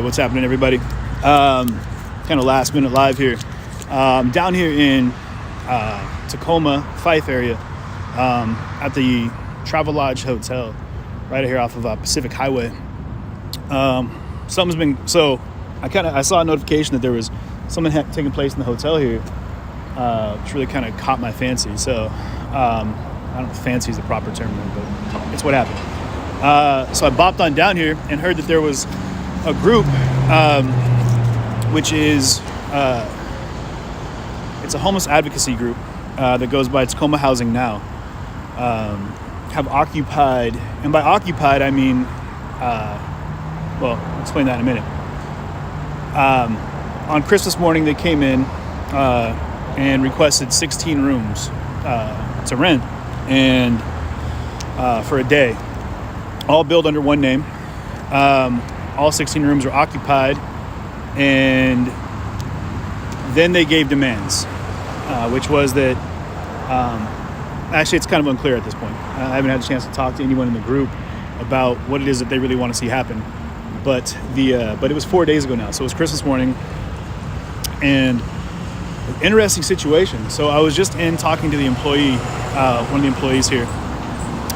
what's happening, everybody? Kind of last minute live here. Down here in Tacoma, Fife area, at the Travelodge Hotel, right here off of Pacific Highway. Something's been, so I saw a notification that there was something taking place in the hotel here, which really kind of caught my fancy. So I don't know if fancy is the proper term, but it's what happened. So I bopped on down here and heard that there was a group, which is it's a homeless advocacy group that goes by Tacoma Housing Now, have occupied, and by occupied I mean, well, I'll explain that in a minute. On Christmas morning, they came in and requested 16 rooms to rent, and for a day, all billed under one name. All 16 rooms were occupied, and then they gave demands, which was that, actually it's kind of unclear at this point. I haven't had a chance to talk to anyone in the group about what it is that they really want to see happen. But it was 4 days ago now, so it was Christmas morning, and an interesting situation. So I was just in talking to the employee, one of the employees here,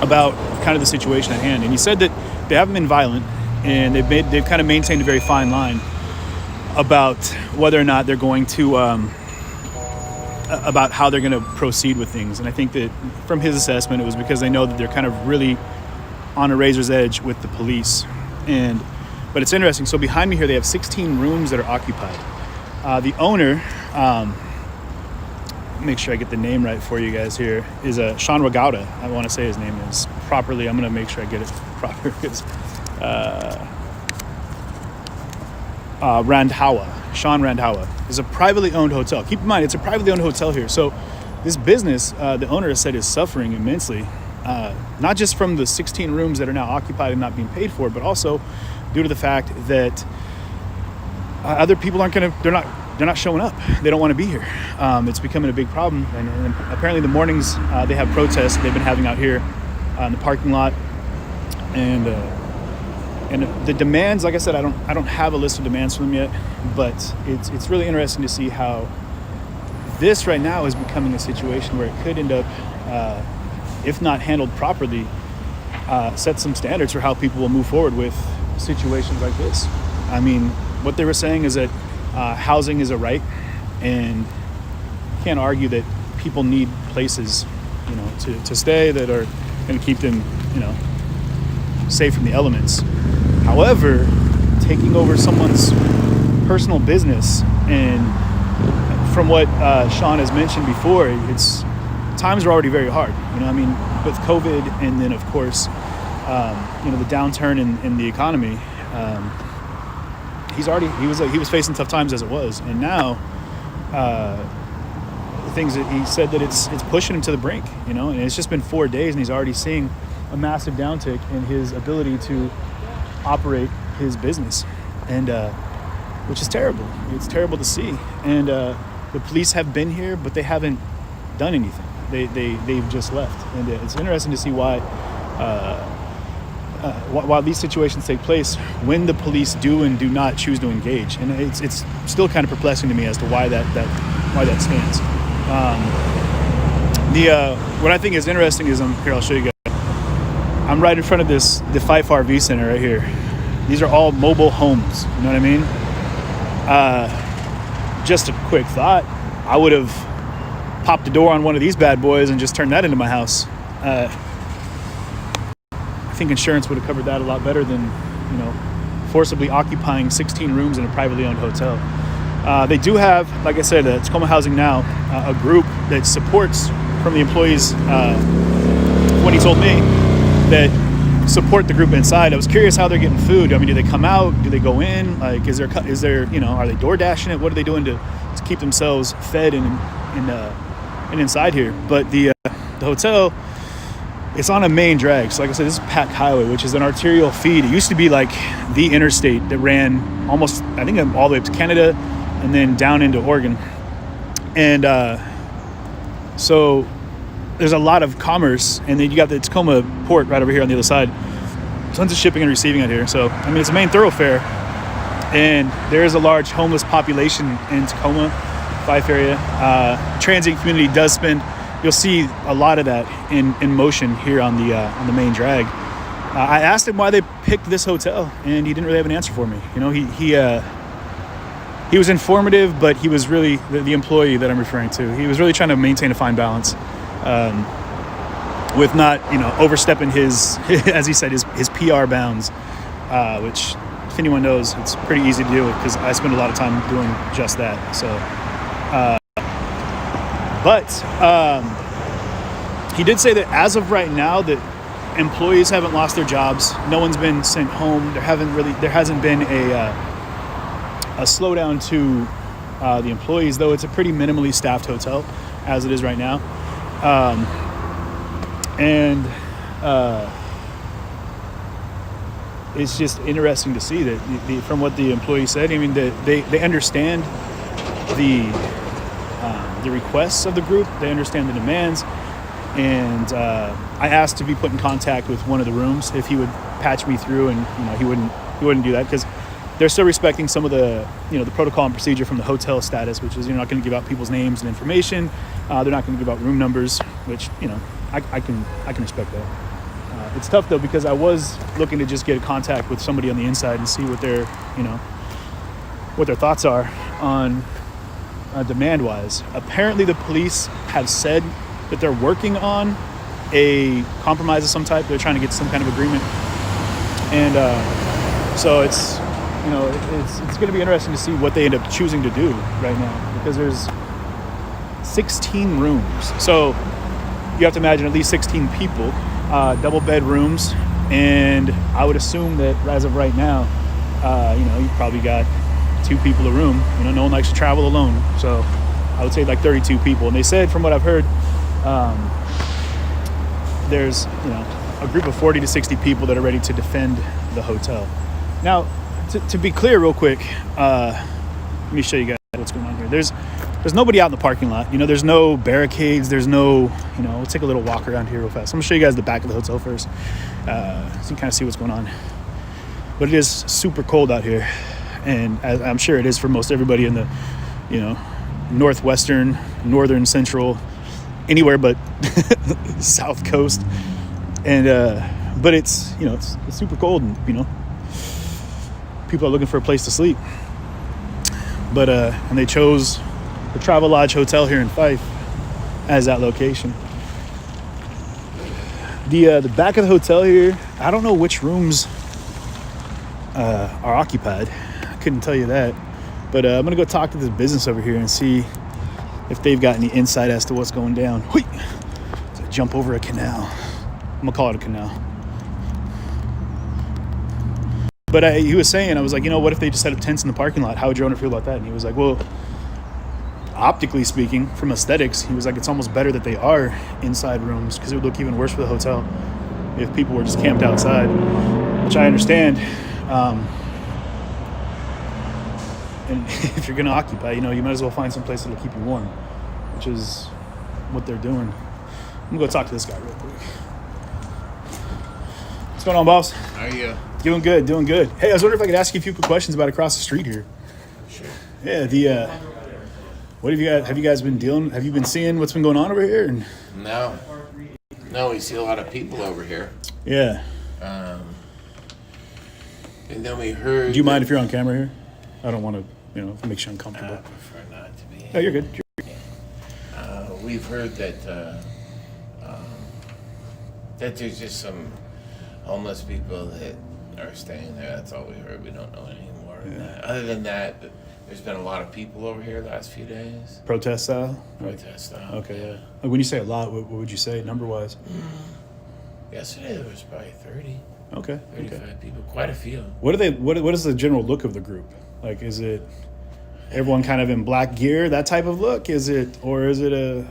about kind of the situation at hand, and he said that they haven't been violent, and they've kind of maintained a very fine line about whether or not they're going to about how they're going to proceed with things. And I think that from his assessment, it was because they know that they're kind of really on a razor's edge with the police. But it's interesting. So behind me here, they have 16 rooms that are occupied. The owner, make sure I get the name right for you guys here, is Sean Ragauta. I want to say his name is properly. I'm going to make sure I get it proper. It's Sean Randhawa is a privately owned hotel. Keep in mind, it's a privately owned hotel here. So this business, the owner has said, is suffering immensely, not just from the 16 rooms that are now occupied and not being paid for, but also due to the fact that other people they're not showing up. They don't want to be here. It's becoming a big problem. And apparently the mornings they have protests they've been having out here in the parking lot. And the demands, like I said, I don't have a list of demands for them yet, but it's really interesting to see how this right now is becoming a situation where it could end up, if not handled properly, set some standards for how people will move forward with situations like this. I mean, what they were saying is that housing is a right, and you can't argue that people need places, to stay that are going to keep them, safe from the elements. However, taking over someone's personal business, and from what Sean has mentioned before, times are already very hard. With COVID, and then of course, the downturn in the economy. He was facing tough times as it was, and now the things that he said that it's pushing him to the brink. And it's just been 4 days, and he's already seeing a massive downtick in his ability to operate his business, and which is terrible. It's terrible to see. And the police have been here, but they haven't done anything. They've just left, and it's interesting to see why while these situations take place, when the police do and do not choose to engage. And it's still kind of perplexing to me as to why that stands. What I think is interesting is, here, I'll show you guys. I'm right in front of the Fife RV Center right here. These are all mobile homes, you know what I mean? Just a quick thought, I would have popped the door on one of these bad boys and just turned that into my house. I think insurance would have covered that a lot better than, forcibly occupying 16 rooms in a privately owned hotel. They do have, like I said, Tacoma Housing Now, a group that supports from the employees. When he told me that support the group inside, I was curious how they're getting food. Do they come out? Do they go in? Like, is there, are they door dashing it? What are they doing to keep themselves fed and inside here? But the hotel, it's on a main drag. So like I said, this is Pac Highway, which is an arterial feed. It used to be like the interstate that ran almost, I think, all the way up to Canada and then down into Oregon. And so there's a lot of commerce, and then you got the Tacoma port right over here on the other side. Tons of shipping and receiving out here. So, it's a main thoroughfare. and there is a large homeless population in Tacoma, Fife area. Transient community does spend. You'll see a lot of that in motion here on the main drag. I asked him why they picked this hotel, and he didn't really have an answer for me. You know, he was informative, but he was really the employee that I'm referring to. He was really trying to maintain a fine balance, with not, you know, overstepping his as he said, his PR bounds, which, if anyone knows, it's pretty easy to deal with because I spend a lot of time doing just that. So, but he did say that as of right now, that employees haven't lost their jobs. No one's been sent home. There hasn't been a slowdown to the employees, though it's a pretty minimally staffed hotel as it is right now. It's just interesting to see that from what the employee said. I mean, they understand the requests of the group. They understand the demands. And I asked to be put in contact with one of the rooms if he would patch me through, and you know, he wouldn't do that because they're still respecting some of the, you know, the protocol and procedure from the hotel status, which is you're not going to give out people's names and information. They're not going to give out room numbers, which, you know, I can respect that. It's tough though because I was looking to just get a contact with somebody on the inside and see what their, you know, what their thoughts are on demand wise. Apparently the police have said that they're working on a compromise of some type. They're trying to get some kind of agreement, and so it's, you know, it's going to be interesting to see what they end up choosing to do right now, because there's 16 rooms. So you have to imagine at least 16 people, double bed rooms, and I would assume that as of right now, you know, you probably got 2 people a room. You know, no one likes to travel alone, so I would say like 32 people. And they said, from what I've heard, there's, you know, a group of 40 to 60 people that are ready to defend the hotel. Now, to be clear real quick, let me show you guys what's going on here. There's nobody out in the parking lot. You know, there's no barricades. There's no, you know, we'll take a little walk around here real fast. I'm gonna show you guys the back of the hotel first, so you can kind of see what's going on. But it is super cold out here, and I'm sure it is for most everybody in the, you know, northwestern, northern, central, anywhere but south coast. And but it's, you know, it's super cold, and, you know, people are looking for a place to sleep. But and they chose the Travel Lodge Hotel here in Fife as that location. The back of the hotel here, I don't know which rooms are occupied. I couldn't tell you that. But I'm gonna go talk to this business over here and see if they've got any insight as to what's going down. Whee! So jump over a canal. I'm gonna call it a canal. But he was saying, I was like, you know, what if they just set up tents in the parking lot? How would your owner feel about that? And he was like, well, optically speaking, from aesthetics, he was like, it's almost better that they are inside rooms, because it would look even worse for the hotel if people were just camped outside, which I understand. And if you're going to occupy, you know, you might as well find some place that'll keep you warm, which is what they're doing. I'm going to go talk to this guy real quick. What's going on, boss? How are you? Doing good, doing good. Hey, I was wondering if I could ask you a few quick questions about across the street here. Sure. Yeah, what have you guys been dealing? Have you been seeing what's been going on over here? And No, we see a lot of people over here. yeah. And then we heard... Do you mind if you're on camera here? I don't want to, you know, make you uncomfortable. I prefer not to be. Oh, you're good. We've heard that that there's just some homeless people that are staying there. That's all we heard. We don't know anymore. Yeah. Other than that, there's been a lot of people over here the last few days. Protest style? Protest style. Okay, yeah. When you say a lot, what would you say, number-wise? Yesterday there was probably 30, Okay. 35 people. Quite a few. What is the general look of the group? Like, is it everyone kind of in black gear, that type of look? Is it a...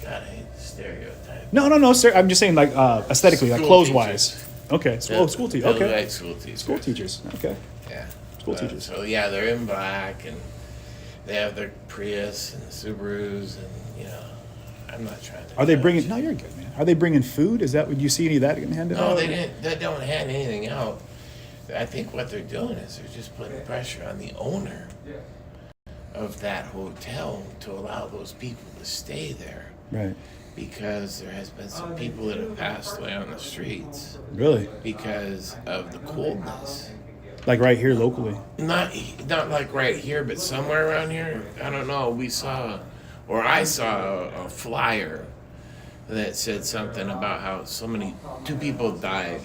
God, I hate the stereotype. No, sir. I'm just saying, like, aesthetically, like, clothes-wise. Okay. School teachers. Okay. Like school teachers. School teachers. Okay. Yeah. School teachers. So yeah, they're in black, and they have their Prius and Subarus, and you know, I'm not trying to. Are they bringing? No, you're good, man. Are they bringing food? Is that? Would you see any of that getting handed out? No, they didn't. They don't hand anything out. I think what they're doing is they're just putting pressure on the owner of that hotel to allow those people to stay there. Right. Because there has been some people that have passed away on the streets Really? because of the coldness. Like right here locally? Not like right here, but somewhere around here. I don't know. I saw a flyer that said something about how two people died.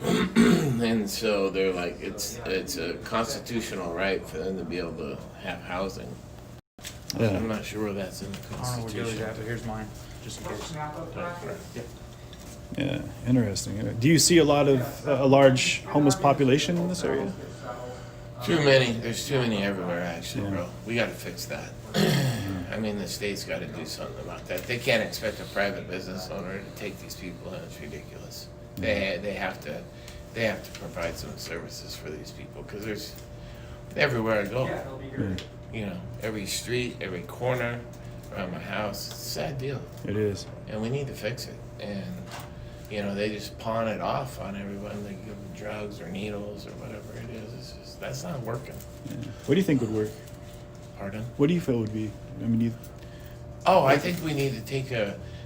And so they're like, it's a constitutional right for them to be able to have housing. Yeah. I'm not sure where that's in the I don't know what Joey's Constitution. at, but here's mine, just in case. Yeah, interesting. Do you see a large homeless population in this area? Too many. There's too many everywhere, actually, Yeah. bro. We got to fix that. I mean, the state's got to do something about that. They can't expect a private business owner to take these people in. It's ridiculous. They have to provide some services for these people because there's everywhere I go. You know, every street, every corner around my house. It's a sad deal, It is. and we need to fix it. And you know, they just pawn it off on everyone. They give them drugs or needles or whatever it is. It's just, that's not working. Yeah. What do you think would work? Pardon? What do you feel would be? I mean, I think we need to take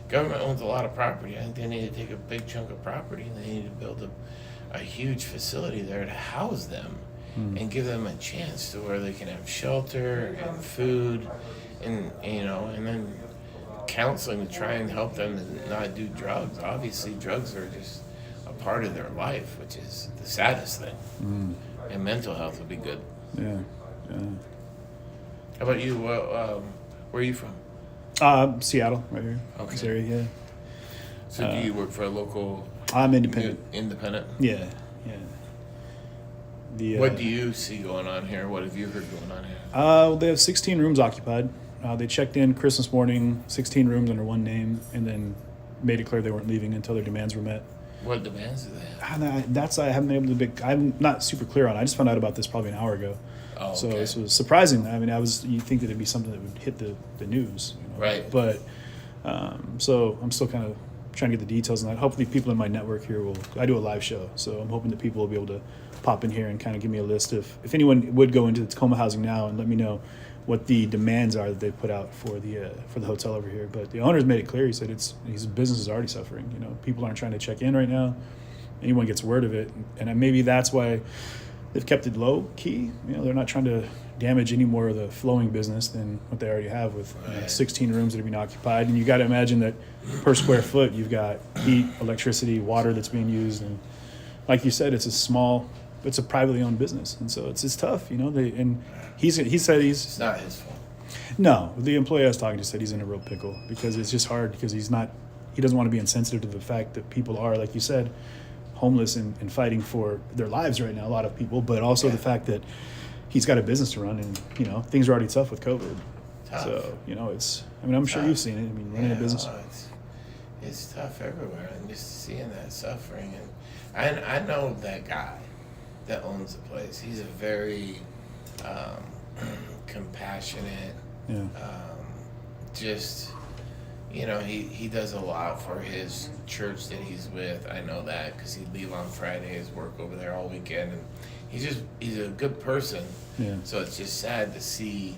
government owns a lot of property. I think they need to take a big chunk of property and they need to build a huge facility there to house them and give them a chance to where they can have shelter and food and, you know, and then counseling to try and help them to not do drugs. Obviously, drugs are just a part of their life, which is the saddest thing. And mental health would be good. yeah. How about you? Where are you from? Seattle, right here. Okay. This area, yeah. So do you work for a local I'm independent. independent? Yeah. The, What do you see going on here? What have you heard going on here? Well, they have 16 rooms occupied. They checked in Christmas morning, 16 rooms under one name, and then made it clear they weren't leaving until their demands were met. What demands do they have? I haven't been able to. I'm not super clear on. I just found out about this probably an hour ago. Oh, So okay. this was surprising. I mean, you think that it'd be something that would hit the news, you know? Right. But so I'm still kind of trying to get the details on that. Hopefully, people in my network here will. I do a live show, so I'm hoping that people will be able to pop in here and kind of give me a list of if anyone would go into the Tacoma housing now and let me know what the demands are that they put out for the hotel over here. But the owner's made it clear. He said his business is already suffering. You know, people aren't trying to check in right now. Anyone gets word of it, and maybe that's why they've kept it low key. You know, they're not trying to damage any more of the flowing business than what they already have with 16 rooms that are being occupied. And you got to imagine that per square foot, you've got heat, electricity, water that's being used, and like you said, it's a privately owned business, and so it's tough. You know, he said It's not his fault. no. The employee I was talking to said he's in a real pickle because it's just hard because he doesn't want to be insensitive to the fact that people are, like you said, homeless and fighting for their lives right now, a lot of people, but also the fact that he's got a business to run and, you know, things are already tough with COVID. Tough. So, you know, I'm sure you've seen it. I mean, running a business. Well, it's tough everywhere, and just seeing that suffering. And I know that guy that owns the place. He's a very compassionate, Yeah. just, you know, he does a lot for his church that he's with. I know that because he'd leave on Fridays, work over there all weekend, and he's a good person. Yeah. So it's just sad to see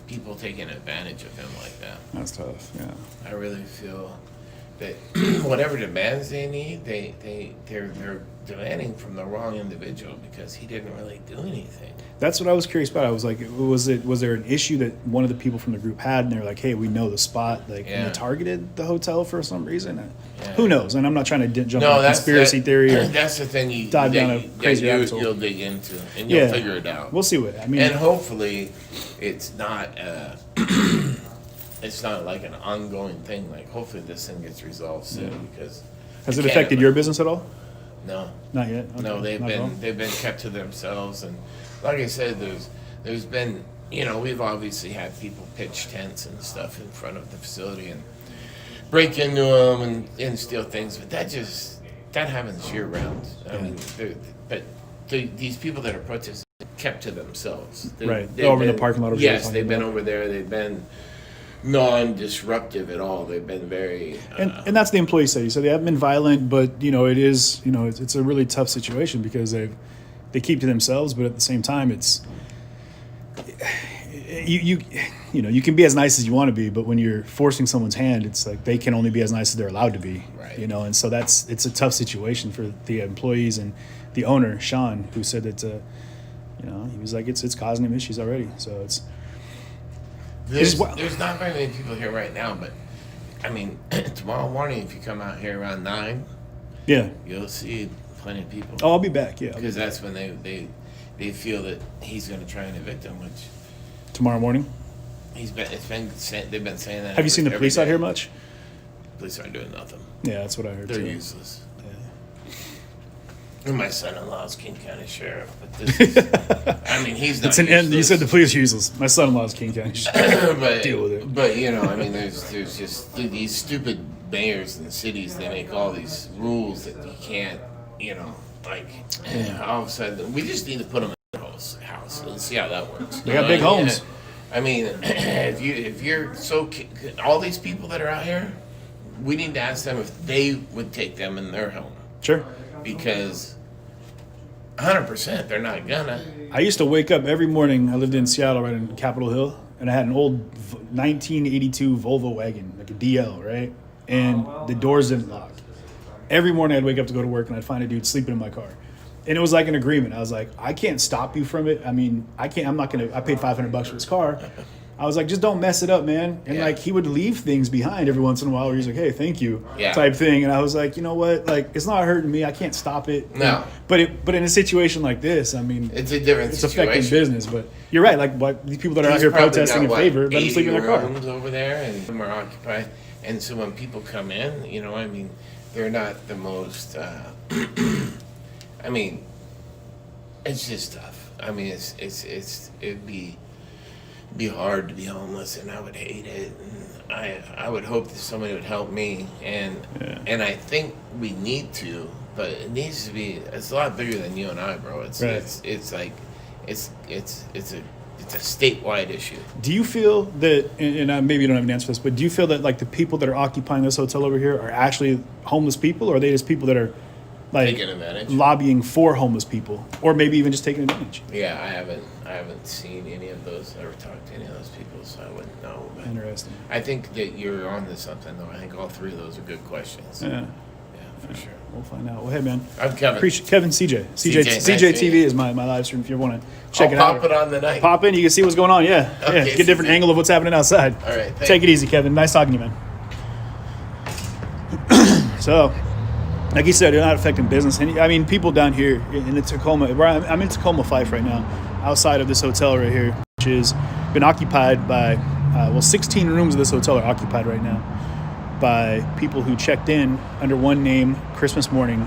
people taking advantage of him like that. That's tough. Yeah. I really feel that whatever demands they need, they're demanding from the wrong individual because he didn't really do anything. That's what I was curious about. I was like, was there an issue that one of the people from the group had, and they're like, "Hey, we know the spot," like, and they targeted the hotel for some reason? Who knows? And I'm not trying to jump on conspiracy theory or that's the thing you dive down a crazy rabbit hole. You'll dig into and you'll figure it out. We'll see what I mean. And hopefully, it's not it's not like an ongoing thing. Like, hopefully, this thing gets resolved soon because. Has it affected your business at all? No. Not yet. Okay. No, Not at all? they've been kept to themselves, and like I said, there's been, you know, we've obviously had people pitch tents and stuff in front of the facility and break into them and steal things, but that happens year round. I mean, these people that are protesting kept to themselves. They're over in the parking lot over there. Yes, they've been over there. They've been non-disruptive at all. They've been very and that's the employee said. He said they haven't been violent, but you know, it is, you know, it's a really tough situation because they keep to themselves, but at the same time, it's you can be as nice as you want to be, but when you're forcing someone's hand, it's like they can only be as nice as they're allowed to be. Right. And so it's a tough situation for the employees and the owner, Sean, who said that he was like it's causing him issues already. So there's not very many people here right now, but I mean, tomorrow morning if you come out here around 9, you'll see plenty of people. Oh, I'll be back. Yeah, because that's when they feel that he's going to try and evict them, which tomorrow morning. They've been saying that. Have you seen the police out here much? Police aren't doing nothing. Yeah, that's what I heard. They're too. useless. Yeah. And my son-in-law's King County Sheriff, but this is, I mean, he's not. It's an end. You said the police are useless. My son-in-law's King County Sheriff. But, deal with it. But I mean, there's just these stupid mayors in the cities. They make all these rules that you can't, all of a sudden we just need to put them in the house and see how that works. They got big homes. I mean, if you're all these people that are out here, we need to ask them if they would take them in their home. Sure. Because 100% they're not gonna. I used to wake up every morning. I lived in Seattle, right in Capitol Hill, and I had an old 1982 Volvo wagon, like a DL, right? And the doors didn't lock. Every morning I'd wake up to go to work, and I'd find a dude sleeping in my car. And it was like an agreement. I was like, I can't stop you from it. I mean, I paid $500 for his car. I was like, just don't mess it up, man. And like, he would leave things behind every once in a while where he's like, hey, thank you, type thing. And I was like, you know what? Like, it's not hurting me. I can't stop it. No. But in a situation like this, I mean, it's a different situation. It's affecting business. But you're right. Like, these people that are out here protesting in favor, let them sleep in their car. Rooms over there, and some are occupied. And so when people come in, I mean, they're not the most. I mean, it's just tough. I mean, it'd be hard to be homeless, and I would hate it. And I would hope that somebody would help me, and I think we need to, but it needs to be. It's a lot bigger than you and I, bro. It's like it's a statewide issue. Do you feel that, and maybe you don't have an answer for this, but do you feel that like the people that are occupying this hotel over here are actually homeless people, or are they just people that are like taking advantage, lobbying for homeless people, or maybe even just taking advantage? Yeah, I haven't seen any of those or talked to any of those people, so I wouldn't know. But interesting. I think that you're onto something, though. I think all three of those are good questions. Yeah, for sure. We'll find out. Well, hey, man. I'm Kevin. Kevin, CJ. CJ TV is my live stream if you want to check it out. I'll pop it on the night. Pop in, you can see what's going on. Yeah. Okay, Get a different angle of what's happening outside. All right. Take it easy, Kevin. Nice talking to you, man. So, like you said, they're not affecting business. And I mean, people down here in the Tacoma, I'm in Tacoma, Fife right now, outside of this hotel right here, which has been occupied by, 16 rooms of this hotel are occupied right now by people who checked in under one name Christmas morning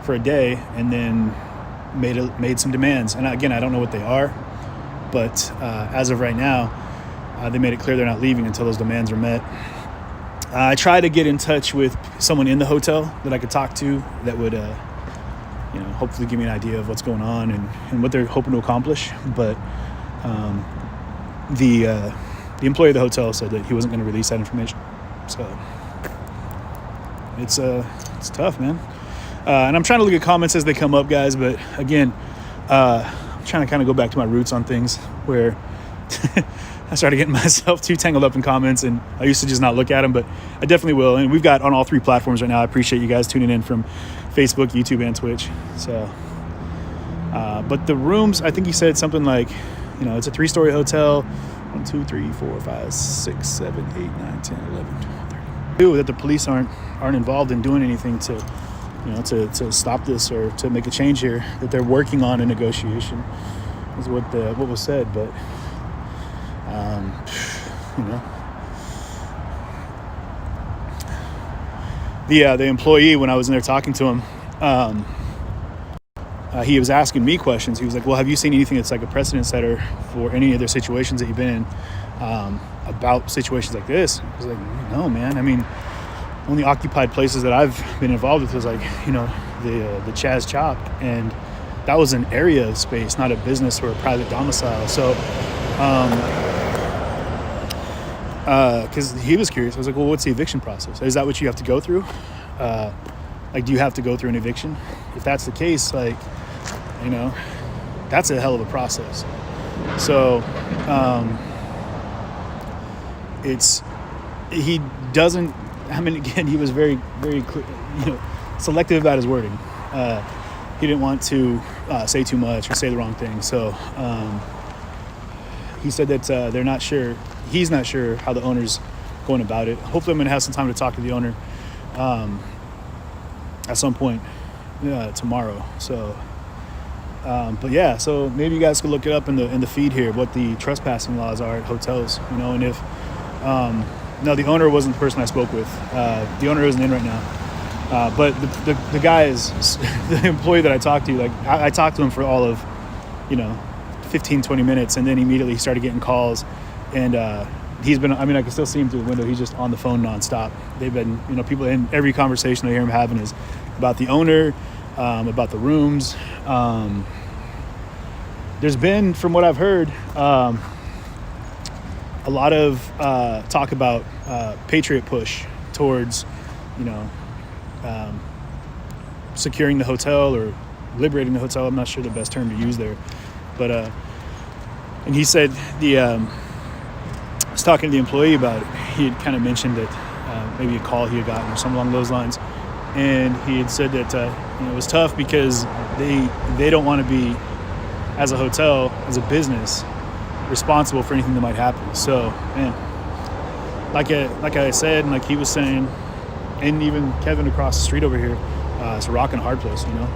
for a day and then made some demands. And again, I don't know what they are, but as of right now, they made it clear they're not leaving until those demands are met. I tried to get in touch with someone in the hotel that I could talk to that would, hopefully give me an idea of what's going on and what they're hoping to accomplish. But the employee of the hotel said that he wasn't going to release that information. So it's tough, man. And I'm trying to look at comments as they come up, guys. But again, I'm trying to kind of go back to my roots on things where I started getting myself too tangled up in comments, and I used to just not look at them, but I definitely will. And we've got on all three platforms right now. I appreciate you guys tuning in from Facebook, YouTube, and Twitch. So, but the rooms, I think he said something like, it's a 3-story hotel. 1, 2, 3, 4, 5, 6, 7, 8, 9, 10, 11, 12, 13. That the police aren't involved in doing anything to stop this or to make a change here. That they're working on a negotiation is what was said, but. The employee, when I was in there talking to him, he was asking me questions. He was like, well, have you seen anything that's like a precedent setter for any other situations that you've been in about situations like this? I was like, no, man. I mean, only occupied places that I've been involved with was like, the Chaz Chop, and that was an area of space, not a business or a private domicile. So, because he was curious. I was like, well, what's the eviction process? Is that what you have to go through? Do you have to go through an eviction? If that's the case, you know, that's a hell of a process. So he doesn't, I mean, again, he was very, very clear, you know, selective about his wording. He didn't want to say too much or say the wrong thing. So he said that they're not sure, he's not sure how the owner's going about it. Hopefully I'm going to have some time to talk to the owner at some point tomorrow. So, but yeah, so maybe you guys could look it up in the feed here, what the trespassing laws are at hotels, you know, and if, no, the owner wasn't the person I spoke with. The owner isn't in right now. But the guy is, the employee that I talked to, like I talked to him for all of, you know, 15, 20 minutes, and then immediately he started getting calls, and he's been, I mean, I can still see him through the window. He's just on the phone nonstop. They've been, you know, people in every conversation I hear him having is about the owner, about the rooms. There's been, from what I've heard, a lot of talk about Patriot push towards, you know, securing the hotel or liberating the hotel. I'm not sure the best term to use there, but and he said I was talking to the employee about it. He had kind of mentioned that maybe a call he had gotten or something along those lines, and he had said that you know, it was tough because they don't want to be, as a hotel, as a business, responsible for anything that might happen. So, man, like I said, and like he was saying, and even Kevin across the street over here, it's a rock and a hard place, you know.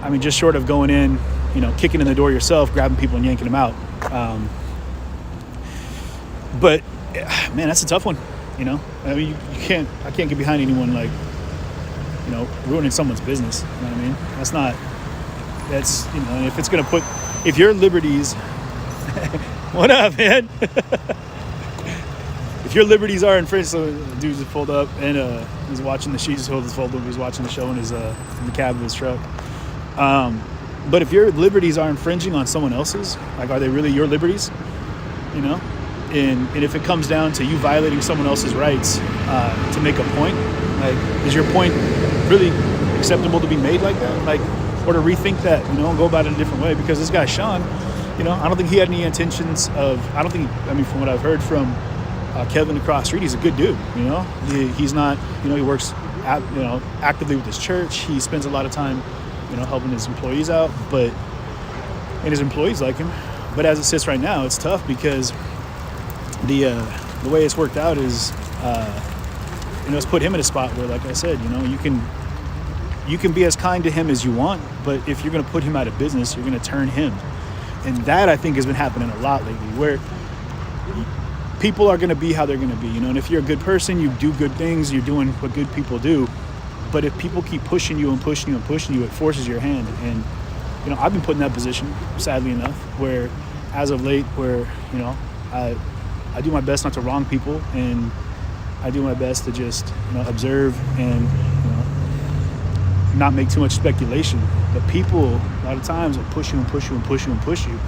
I mean, just short of going in, you know, kicking in the door yourself, grabbing people and yanking them out. But man, that's a tough one, you know. I mean, I can't get behind anyone, like, you know, ruining someone's business. You know what I mean? That's, you know, if it's gonna put, if your liberties, what up, man? If your liberties are infringed, so the dude just pulled up and he's watching the sheets, fold up, he's watching the show in the cab of his truck. But if your liberties are infringing on someone else's, like, are they really your liberties? You know, and if it comes down to you violating someone else's rights to make a point, like, is your point really acceptable to be made like that? Like, or to rethink that, you know, and go about it a different way? Because this guy Sean, you know, I don't think he had any intentions of, I mean, from what I've heard from Kevin across the street, he's a good dude, you know. He's not, you know, he works you know, actively with his church. He spends a lot of time, you know, helping his employees out, and his employees like him. But as it sits right now, it's tough because the way it's worked out is, you know, it's put him in a spot where, like I said, you know, you can be as kind to him as you want, but if you're going to put him out of business, you're going to turn him. And that, I think, has been happening a lot lately, where people are going to be how they're going to be, you know. And if you're a good person, you do good things, you're doing what good people do. But if people keep pushing you and pushing you and pushing you, it forces your hand. And, you know, I've been put in that position, sadly enough, where as of late, where, you know, I do my best not to wrong people, and I do my best to just, you know, observe and, you know, not make too much speculation. But people, a lot of times, will push you and push you and push you and push you.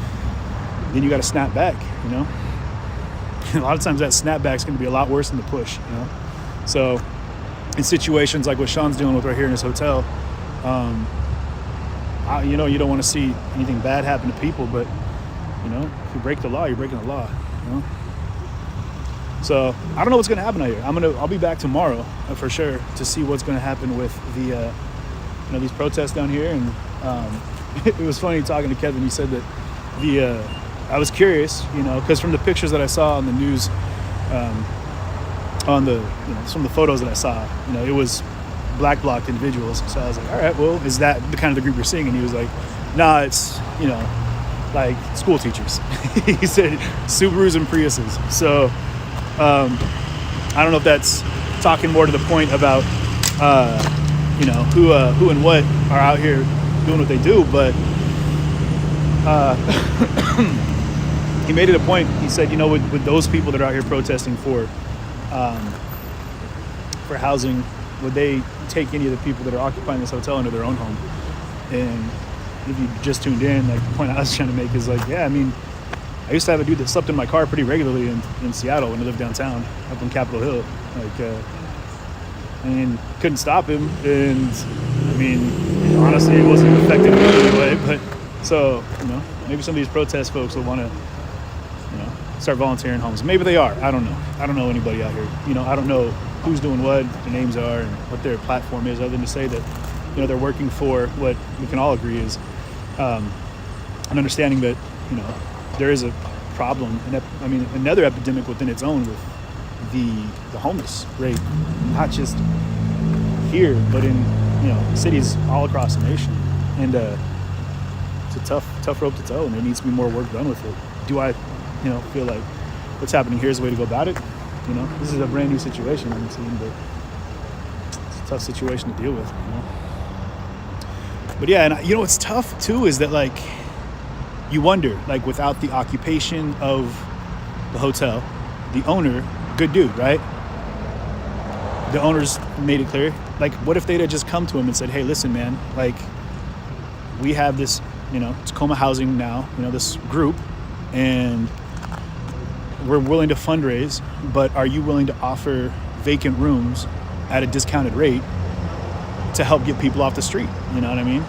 Then you got to snap back, you know. A lot of times that snapback is going to be a lot worse than the push, you know. So in situations like what Sean's dealing with right here in his hotel, you know, you don't want to see anything bad happen to people, but, you know, if you break the law, you're breaking the law, you know. So I don't know what's going to happen out here. I'll be back tomorrow for sure to see what's going to happen with the, you know, these protests down here. And it was funny talking to Kevin. He said that I was curious, you know, because from the pictures that I saw on the news, on the, you know, some of the photos that I saw, you know, it was black blocked individuals. So I was like, all right, well, is that the kind of the group you're seeing? And he was like, nah, it's, you know, like school teachers. He said Subarus and Priuses. So I don't know if that's talking more to the point about, you know, who and what are out here doing what they do, but he made it a point. He said, you know, with those people that are out here protesting for housing, would they take any of the people that are occupying this hotel into their own home? And if you just tuned in, like, the point I was trying to make is, like, yeah, I mean, I used to have a dude that slept in my car pretty regularly in Seattle when I lived downtown, up on Capitol Hill. Like, and couldn't stop him. And mean, honestly, it wasn't affecting me anyway. But so, maybe some of these protest folks will want to, start volunteering homes. Maybe they are. I don't know. I don't know anybody out here. I don't know who's doing what, their names are, and what their platform is, other than to say that, they're working for what we can all agree is an understanding that, there is a problem, another epidemic within its own with the homeless rate, not just here, but in, cities all across the nation. And it's a tough rope to toe, and there needs to be more work done with it. Do I, feel like what's happening here is the way to go about it? This is a brand new situation I'm seeing, but it's a tough situation to deal with, But yeah, and what's tough too is that, like, you wonder, like, without the occupation of the hotel, the owner, good dude, right? The owners made it clear. Like, what if they'd have just come to him and said, hey, listen, man, like, we have this, Tacoma housing now, this group, and we're willing to fundraise, but are you willing to offer vacant rooms at a discounted rate to help get people off the street? You know what I mean?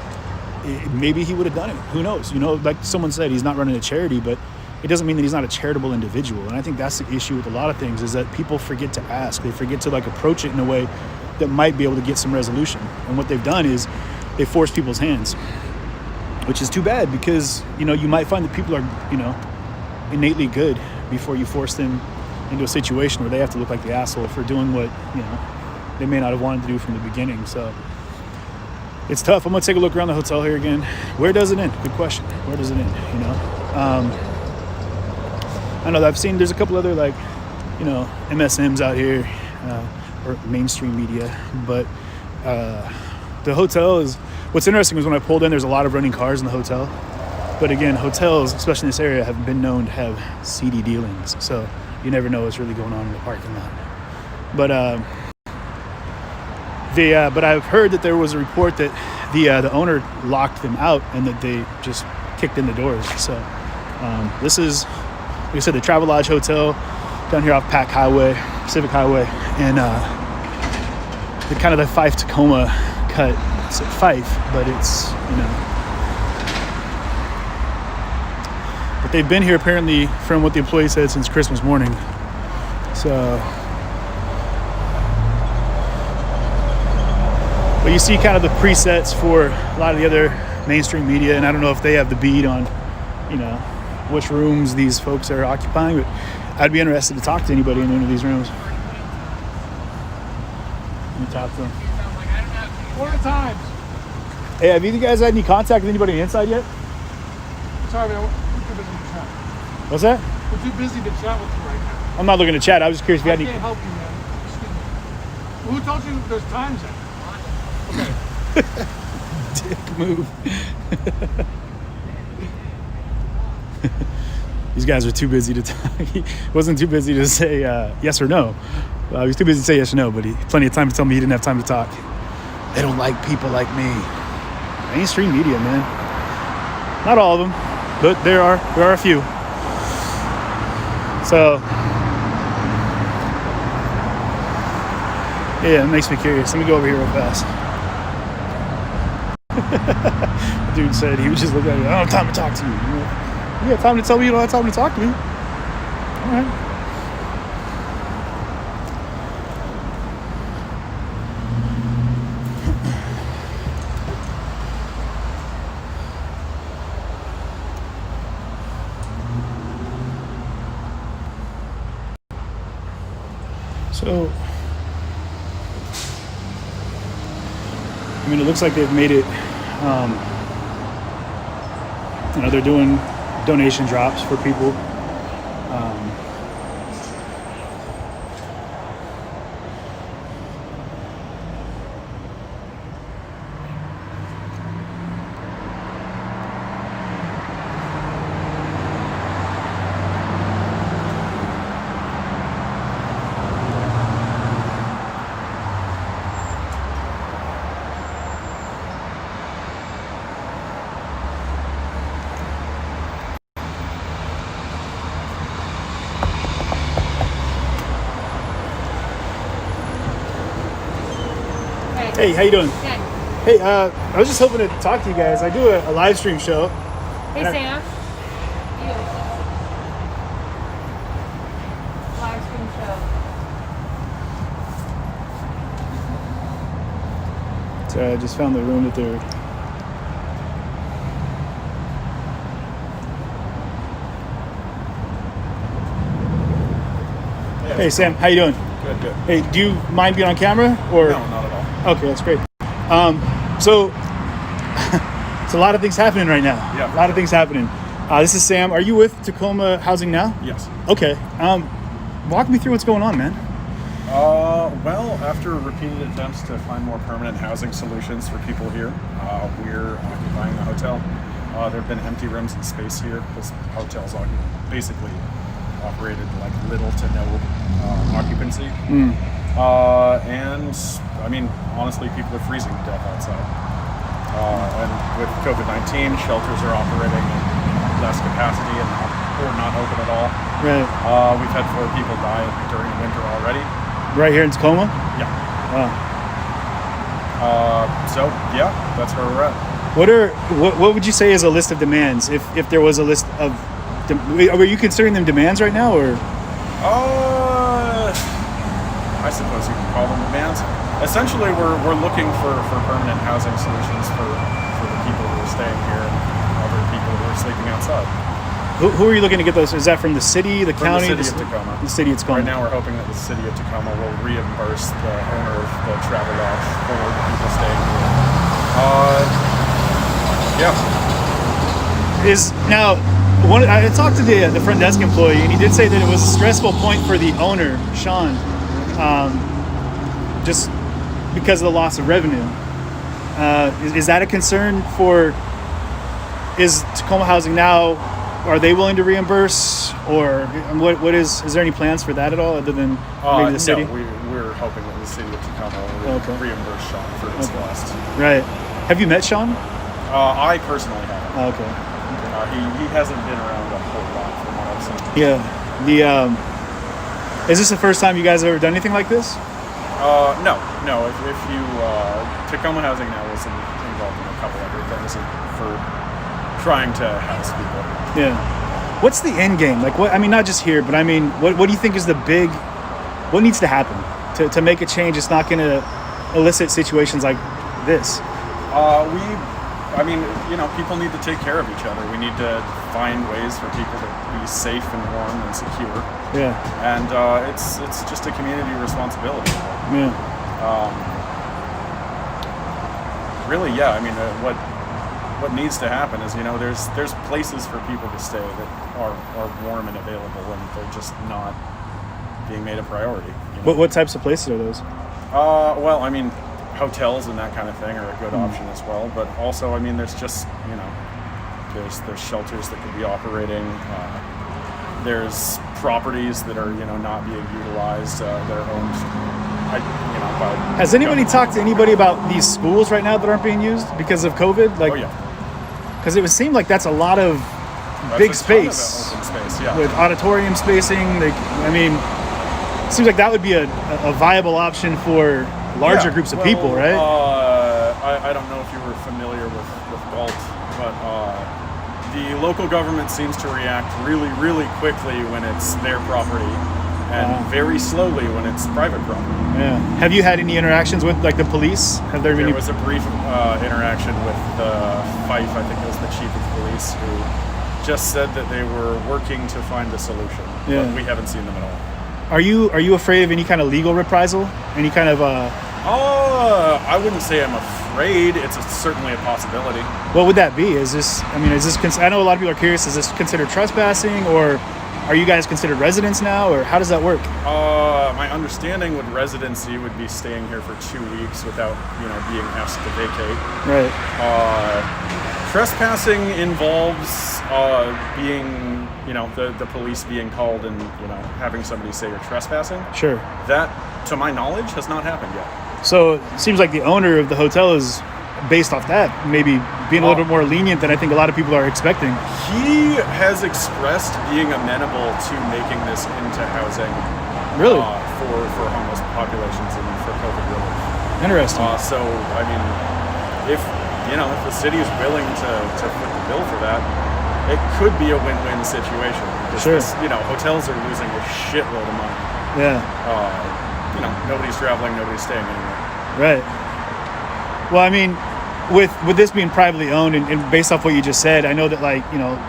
Maybe he would have done it. Who knows? Like someone said, he's not running a charity, but it doesn't mean that he's not a charitable individual. And I think that's the issue with a lot of things, is that people forget to ask. They forget to, like, approach it in a way that might be able to get some resolution. And what they've done is they force people's hands, which is too bad, because, you might find that people are, innately good before you force them into a situation where they have to look like the asshole for doing what, they may not have wanted to do from the beginning. So it's tough. I'm going to take a look around the hotel here again. Where does it end? Good question. Where does it end? I know that I've seen there's a couple other, like, MSMs out here, or mainstream media, but the hotel is, what's interesting is when I pulled in, there's a lot of running cars in the hotel. But again, hotels, especially in this area, have been known to have seedy dealings. So you never know what's really going on in the parking lot. But but I've heard that there was a report that the owner locked them out and that they just kicked in the doors. So this is, like I said, the Travelodge Hotel down here off Pacific Highway, and the kind of the Fife Tacoma cut. It's at Fife, but it's, but they've been here apparently, from what the employee said, since Christmas morning. So, but you see kind of the presets for a lot of the other mainstream media, and I don't know if they have the beat on, which rooms these folks are occupying, but I'd be interested to talk to anybody in one of these rooms. Let me talk to them. What are the times? Hey, have you guys had any contact with anybody on the inside yet? Sorry, man. We're too busy to chat. What's that? We're too busy to chat with you right now. I'm not looking to chat. I was just curious if you I had any. can't help you, man. Excuse me. Who told you there's times then? Okay. Dick move. These guys are too busy to talk. He wasn't too busy to say yes or no. He was too busy to say yes or no, but he had plenty of time to tell me he didn't have time to talk. They don't like people like me. Mainstream media, man. Not all of them, but there are a few. So, yeah, it makes me curious. Let me go over here real fast. The dude said he was just looking at me. I don't have time to talk to you. You got time to tell me you don't have time to talk to me. All right. So, it looks like they've made it, they're doing donation drops for people. Hey, how you doing? Good. Hey, I was just hoping to talk to you guys. I do a live stream show. Hey, Sam. You. Live stream show. So I just found the room that they're. Hey, Sam. How you doing? Good. Hey, do you mind being on camera or? No, not at all. Okay, that's great. So it's a lot of things happening right now. Yeah. A lot of things happening. This is Sam. Are you with Tacoma Housing Now? Yes. Okay. Walk me through what's going on, man. Well, after repeated attempts to find more permanent housing solutions for people here, we're occupying the hotel. There have been empty rooms and space here. This hotel's basically operated like little to no occupancy. And I mean, honestly, people are freezing to death outside. And with COVID-19, shelters are operating at less capacity or not open at all. Right. We've had 4 people die during the winter already. Right here in Tacoma? Yeah. Wow. So yeah, that's where we're at. What would you say is a list of demands? If there was a list of, were you considering them demands right now, or? I suppose you could call them demands. Essentially, we're looking for permanent housing solutions for the people who are staying here and other people who are sleeping outside. Who are you looking to get those? Is that from the city, the From county? the city of Tacoma. The city of Tacoma. Right now, we're hoping that the city of Tacoma will reimburse the owner of the travel lodge for the people staying here. Yeah. Is now I talked to the front desk employee, and he did say that it was a stressful point for the owner, Sean, just because of the loss of revenue. Is that a concern for? Is Tacoma Housing Now? Are they willing to reimburse, or what is there any plans for that at all, other than maybe the city? No, we're hoping that the city of Tacoma will reimburse Sean for his loss. Right. Have you met Sean? I personally haven't. Oh, okay. He hasn't been around a whole lot from what I've seen. Yeah. Is this the first time you guys have ever done anything like this? No. If you Tacoma Housing Now was involved in a couple other things for trying to house people. Yeah. What's the end game? Like, what? I mean, not just here, but I mean, what do you think is what needs to happen to make a change? It's not going to elicit situations like this. People need to take care of each other. We need to find ways for people to be safe and warm and secure. Yeah. And it's just a community responsibility. Yeah. Really, yeah. I mean, what needs to happen is, there's places for people to stay that are warm and available, and they're just not being made a priority. What types of places are those? Well, I mean, hotels and that kind of thing are a good option as well. But also, I mean, there's just, there's shelters that could be operating. There's properties that are, not being utilized, that are owned, by. Has anybody talked to anybody about these schools right now that aren't being used because of COVID? Like, oh yeah. Because it would seem like that's a lot of big space. Open space, yeah. With auditorium spacing. It seems like that would be a viable option for larger groups of people, right? I don't know if you were familiar with GALT, but the local government seems to react really, really quickly when it's their property, and very slowly when it's private property. Yeah. Have you had any interactions with the police? There was a brief interaction with Fife, I think it was the chief of police, who just said that they were working to find a solution. Yeah. But we haven't seen them at all. Are you afraid of any kind of legal reprisal? Any kind of I wouldn't say I'm afraid. It's certainly a possibility. What would that be? Is this I know a lot of people are curious, is this considered trespassing, or are you guys considered residents now, or how does that work? My understanding with residency would be staying here for 2 weeks without, being asked to vacate. Right. Trespassing involves being, the police being called and, having somebody say you're trespassing. Sure. That, to my knowledge, has not happened yet. So it seems like the owner of the hotel is based off that, maybe being a little bit more lenient than I think a lot of people are expecting. He has expressed being amenable to making this into housing. Really? For homeless populations and for COVID relief. Interesting. So, I mean, if if the city is willing to foot the bill for that, it could be a win-win situation. Because Sure. hotels are losing a shitload of money. Yeah. Nobody's traveling, nobody's staying anywhere. Right. Well, I mean, with this being privately owned, and based off what you just said, I know that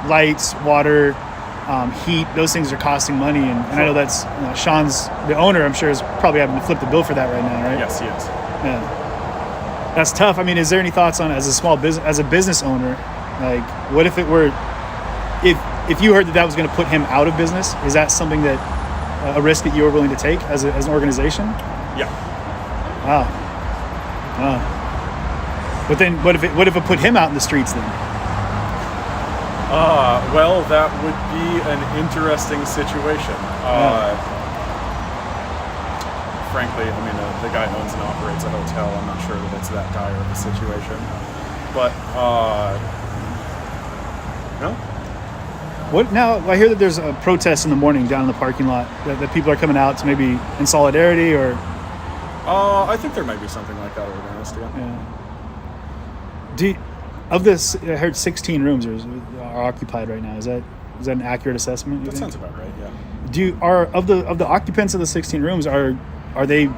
lights, water, heat, those things are costing money, and I know that's Sean's, the owner, I'm sure, is probably having to flip the bill for that right now, right? Yes, he is. Yeah. That's tough. I mean, is there any thoughts on, as a business owner, like, what if it were, if you heard that was going to put him out of business? Is that something that a risk that you were willing to take as an organization? Yeah. Wow. But then, what if it put him out in the streets then? Well, that would be an interesting situation. Frankly, I mean, the guy owns and operates a hotel. I'm not sure that it's that dire of a situation. But, no. What now? I hear that there's a protest in the morning down in the parking lot. That people are coming out to maybe in solidarity or. I think there might be something like that organized. Yeah. Of this, I heard 16 rooms are occupied right now. Is that an accurate assessment? That sounds about right. Yeah. Of the occupants of the 16 rooms, are they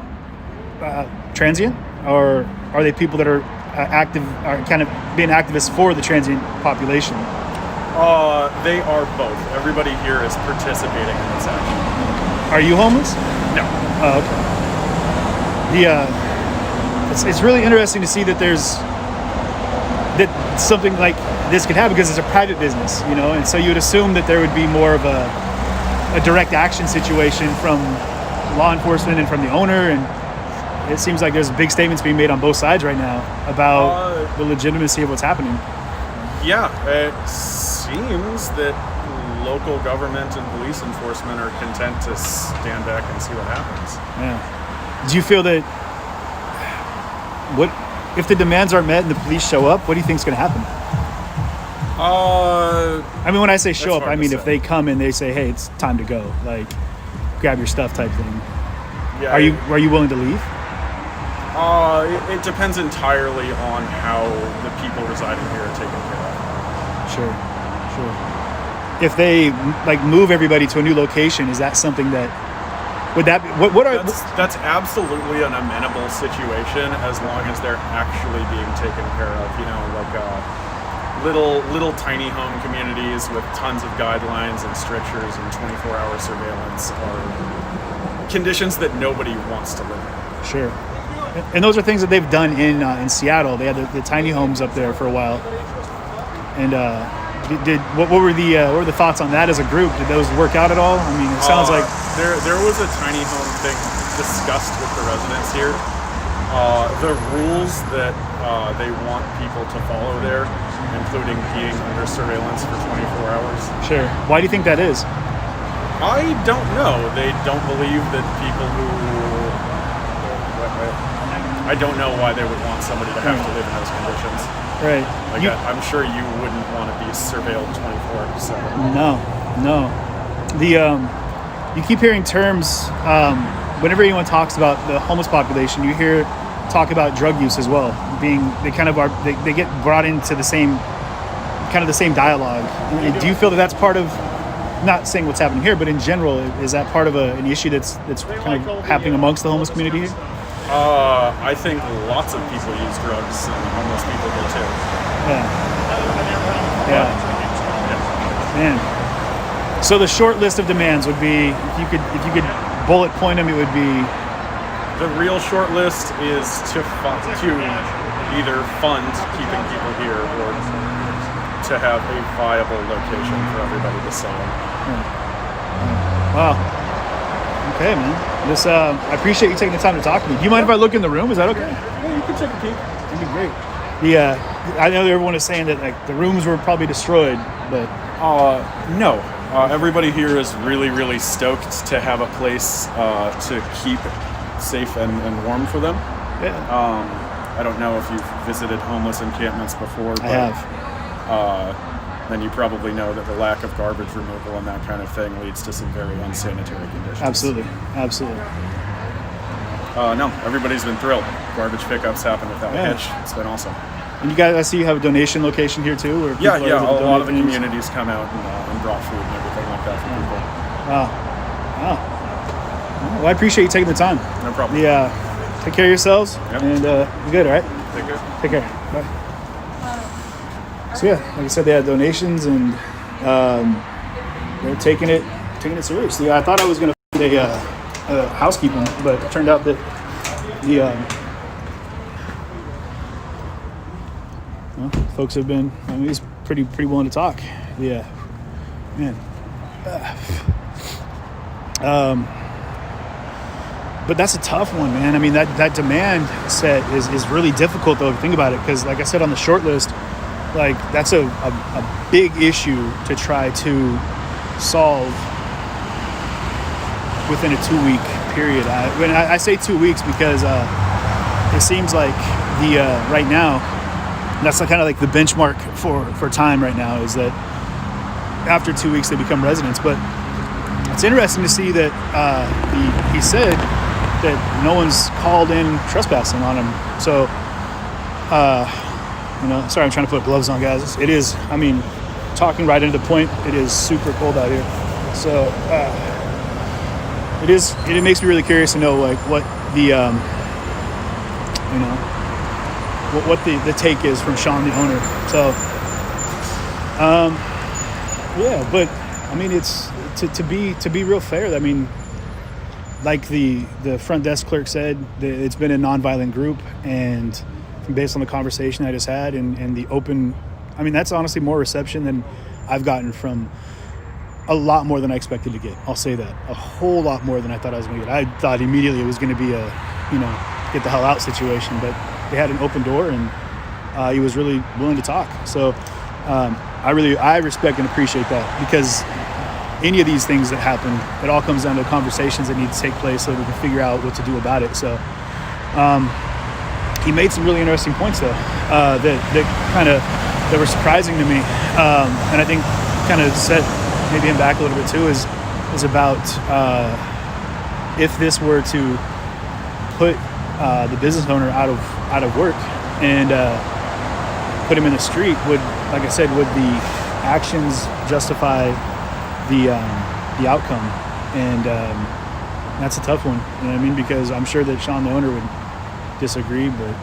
transient, or are they people that are active, are kind of being activists for the transient population? They are both. Everybody here is participating in this action. Are you homeless? No. Oh, okay. It's really interesting to see that that something like this could happen because it's a private business, and so you would assume that there would be more of a direct action situation from law enforcement and from the owner, and it seems like there's big statements being made on both sides right now about the legitimacy of what's happening. Yeah, it seems that local government and police enforcement are content to stand back and see what happens. Yeah. Do you feel that if the demands aren't met and the police show up, what do you think is going to happen? I mean, when I say show up, I mean if they come and they say, "Hey, it's time to go," like grab your stuff type thing. Yeah. Are you willing to leave? It depends entirely on how the people residing here are taken care of. Sure. If they move everybody to a new location, is that something that would that be, what are that's absolutely an amenable situation as long as they're actually being taken care of. Little tiny home communities with tons of guidelines and strictures and 24-hour surveillance are conditions that nobody wants to live in. Sure. And those are things that they've done in Seattle. They had the tiny homes up there for a while. And what were the thoughts on that as a group? Did those work out at all? I mean, it sounds like there was a tiny home thing discussed with the residents here. The rules that they want people to follow there, including being under surveillance for 24 hours. Sure. Why do you think that is? I don't know. They don't believe that people who... I don't know why they would want somebody to have to live in those conditions. Right. I'm sure you wouldn't want to be surveilled 24/7. No. You keep hearing terms, whenever anyone talks about the homeless population, you hear talk about drug use as well. They get brought into the same dialogue. Do you feel that that's part of, not saying what's happening here, but in general, is that part of an issue that's kind of happening amongst the homeless community here? I think lots of people use drugs, and homeless people do too. Yeah. Man. So the short list of demands would be, if you could bullet point them, it would be. The real short list is to either fund keeping people here or to have a viable location for everybody to stay in. Wow. Okay, man. I appreciate you taking the time to talk to me. Do you mind if I look in the room? Is that okay? Yeah, you can take a peek. That'd be great. I know everyone is saying that the rooms were probably destroyed, but no. Everybody here is really, really stoked to have a place to keep safe and warm for them. Yeah. I don't know if you've visited homeless encampments before, but I have. Then you probably know that the lack of garbage removal and that kind of thing leads to some very unsanitary conditions. Absolutely. No, everybody's been thrilled. Garbage pickups happen without a hitch. It's been awesome. And you guys, I see you have a donation location here too, where Yeah, people are yeah. able to A lot donate of the things. communities come out and brought food and everything like that for people. Wow. Well, I appreciate you taking the time. No problem. Yeah. Take care of yourselves. Yep. And be good, all right? Take care. Take care. Bye. So yeah, like I said, they had donations and they're taking it seriously. I thought I was gonna do a housekeeping, but it turned out that the folks have been. I mean, he's pretty willing to talk. Yeah, man. But that's a tough one, man. I mean, that demand set is really difficult, though, if you think about it, because, like I said on the short list, like that's a big issue to try to solve within a 2-week period. When I say 2 weeks because it seems like the right now, that's kind of like the benchmark for time right now is that after 2 weeks they become residents. But it's interesting to see that he said that no one's called in trespassing on him. So, sorry, I'm trying to put gloves on, guys. It is, I mean, talking right into the point, it is super cold out here. So, it makes me really curious to know, like, what the, what the take is from Sean, the owner. So, yeah, but, I mean, it's, to be real fair, I mean, like the front desk clerk said, it's been a nonviolent group, and based on the conversation I just had and the open, I mean, that's honestly more reception than I've gotten from a lot more than I expected to get. I'll say that. A whole lot more than I thought I was going to get. I thought immediately it was going to be a, get the hell out situation, but they had an open door and he was really willing to talk. So I respect and appreciate that, because any of these things that happen, it all comes down to conversations that need to take place so we can figure out what to do about it. So he made some really interesting points though, that were surprising to me, and I think kind of set maybe him back a little bit too. Is about if this were to put the business owner out of work and put him in the street, would the actions justify the outcome? And that's a tough one, you know what I mean? Because I'm sure that Sean, the owner, would disagree, but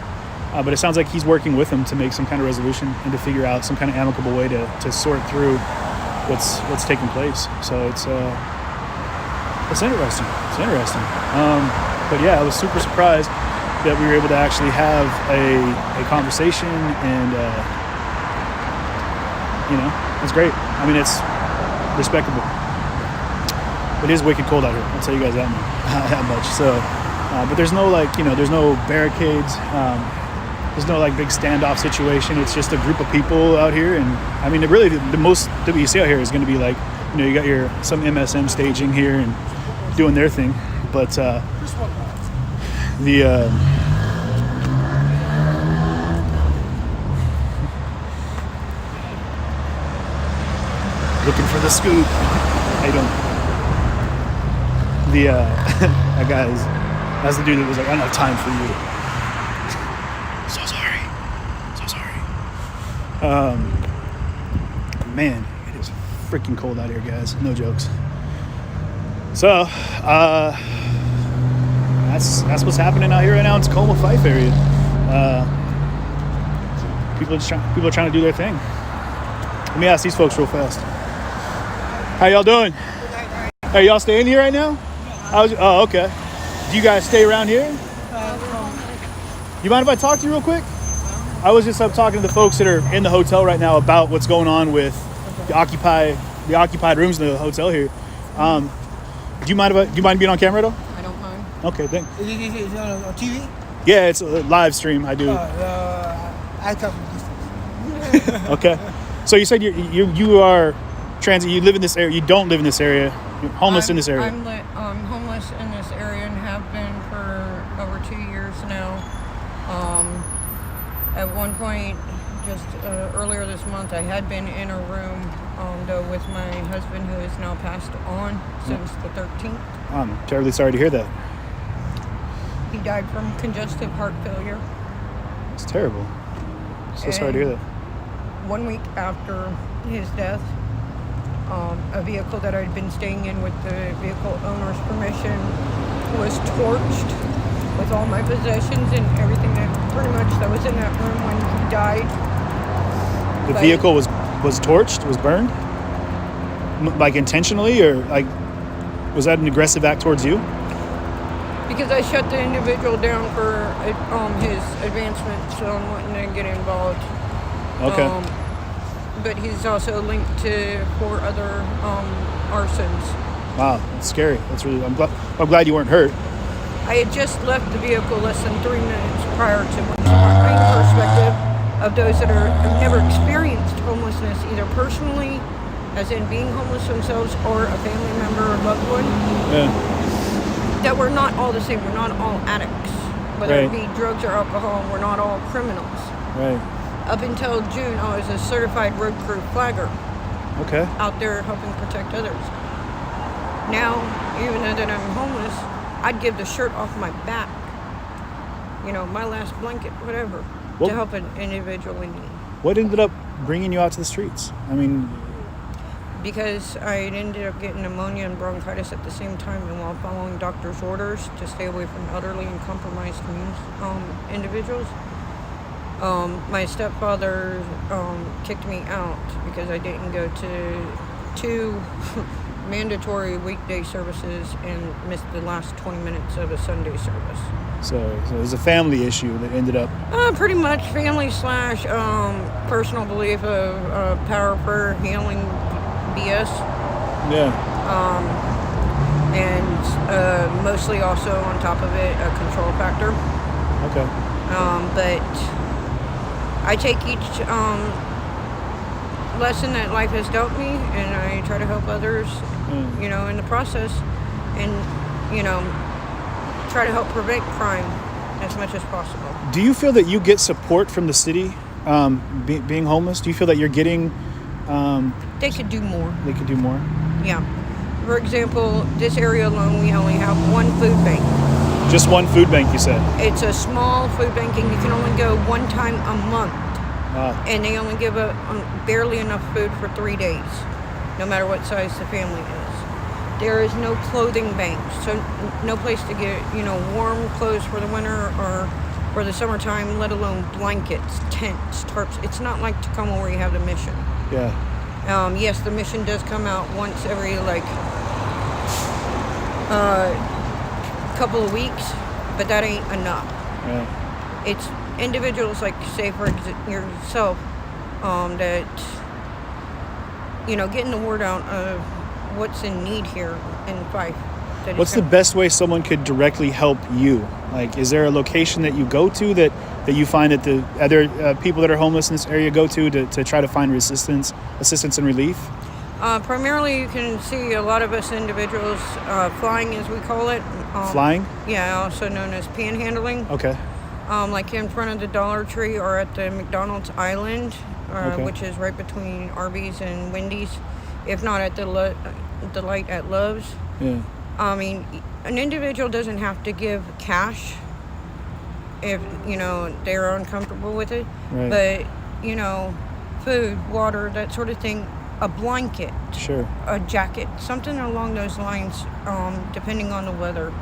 it sounds like he's working with him to make some kind of resolution and to figure out some kind of amicable way to sort through what's taking place. So it's interesting. It's interesting. But yeah, I was super surprised that we were able to actually have a conversation, and it's great. I mean, it's respectable. It is wicked cold out here. I'll tell you guys that much. So, but there's no there's no barricades. There's no big standoff situation. It's just a group of people out here, and I mean, really, the most that you see out here is going to be you got some MSM staging here and doing their thing, but looking for the scoop. I don't. That guy's. That's the dude that was like, I don't have time for you. So sorry. Man, it is freaking cold out here, guys. No jokes. So, that's what's happening out here right now in Tacoma, Fife area. People are trying to do their thing. Let me ask these folks real fast. How y'all doing? Hey, y'all staying here right now? Oh, okay. Do you guys stay around here? You mind if I talk to you real quick? I was just talking to the folks that are in the hotel right now about what's going on with the occupied rooms in the hotel here. Do you mind being on camera though? I don't mind. Okay, thanks. Is it on TV? Yeah, it's a live stream. I do. I come from distance. Okay. So you said you are transit. You live in this area. You don't live in this area. You're homeless in this area. I'm homeless in this area and have been for over 2 years now. At one point, just earlier this month, I had been in a room though with my husband, who is now passed on since the 13th. I'm terribly sorry to hear that. He died from congestive heart failure. It's terrible. So sorry to hear that. 1 week after his death, a vehicle that I'd been staying in with the vehicle owner's permission was torched with all my possessions and everything that was in that room when he died. The But- vehicle was torched, was burned, like intentionally, or like was that an aggressive act towards you? Because I shut the individual down for his advancement, so I'm wanting to get involved. Okay. But he's also linked to 4 other arsons. Wow, that's scary. That's really. I'm glad you weren't hurt. I had just left the vehicle less than 3 minutes prior to one. So my perspective of those that have never experienced homelessness, either personally, as in being homeless themselves, or a family member or loved one, Yeah. that we're not all the same. We're not all addicts. Whether it Right. be drugs or alcohol, we're not all criminals. Right. Up until June, I was a certified road crew flagger Okay. out there helping protect others. Now, even though that I'm homeless, I'd give the shirt off my back, my last blanket, whatever, Well- to help an individual in need. What ended up bringing you out to the streets? I mean, Because I ended up getting pneumonia and bronchitis at the same time, and while following doctor's orders to stay away from elderly and compromised individuals, my stepfather kicked me out because I didn't go to 2 mandatory weekday services and missed the last 20 minutes of a Sunday service. so it was a family issue that ended up. Pretty much family / personal belief of power for healing BS. Yeah. And mostly also on top of it, a control factor. Okay. But I take each lesson that life has dealt me, and I try to help others, in the process, and, try to help prevent crime as much as possible. Do you feel that you get support from the city, being homeless? Do you feel that you're getting? They could do more. They could do more. Yeah. For example, this area alone, we only have 1 food bank. Just one food bank, you said. It's a small food bank, and you can only go 1 time a month. Wow. And they only give barely enough food for 3 days, no matter what size the family is. There is no clothing bank, so no place to get, warm clothes for the winter or for the summertime, let alone blankets, tents, tarps. It's not like Tacoma where you have the mission. Yeah. Yes, the mission does come out once every couple of weeks, but that ain't enough. Yeah. It's individuals like, say, for yourself, that, getting the word out of what's in need here in Fife. What's the best way someone could directly help you? Like, is there a location that you go to that you find that the other people that are homeless in this area go to try to find assistance and relief? Primarily, you can see a lot of us individuals flying, as we call it. Flying? Yeah, also known as panhandling. Okay. Like in front of the Dollar Tree or at the McDonald's Island, Okay. which is right between Arby's and Wendy's, if not at the light at Love's. Yeah. I mean, an individual doesn't have to give cash if, they're uncomfortable with it. Right. But, food, water, that sort of thing, a blanket, Sure. a jacket, something along those lines, depending on the weather,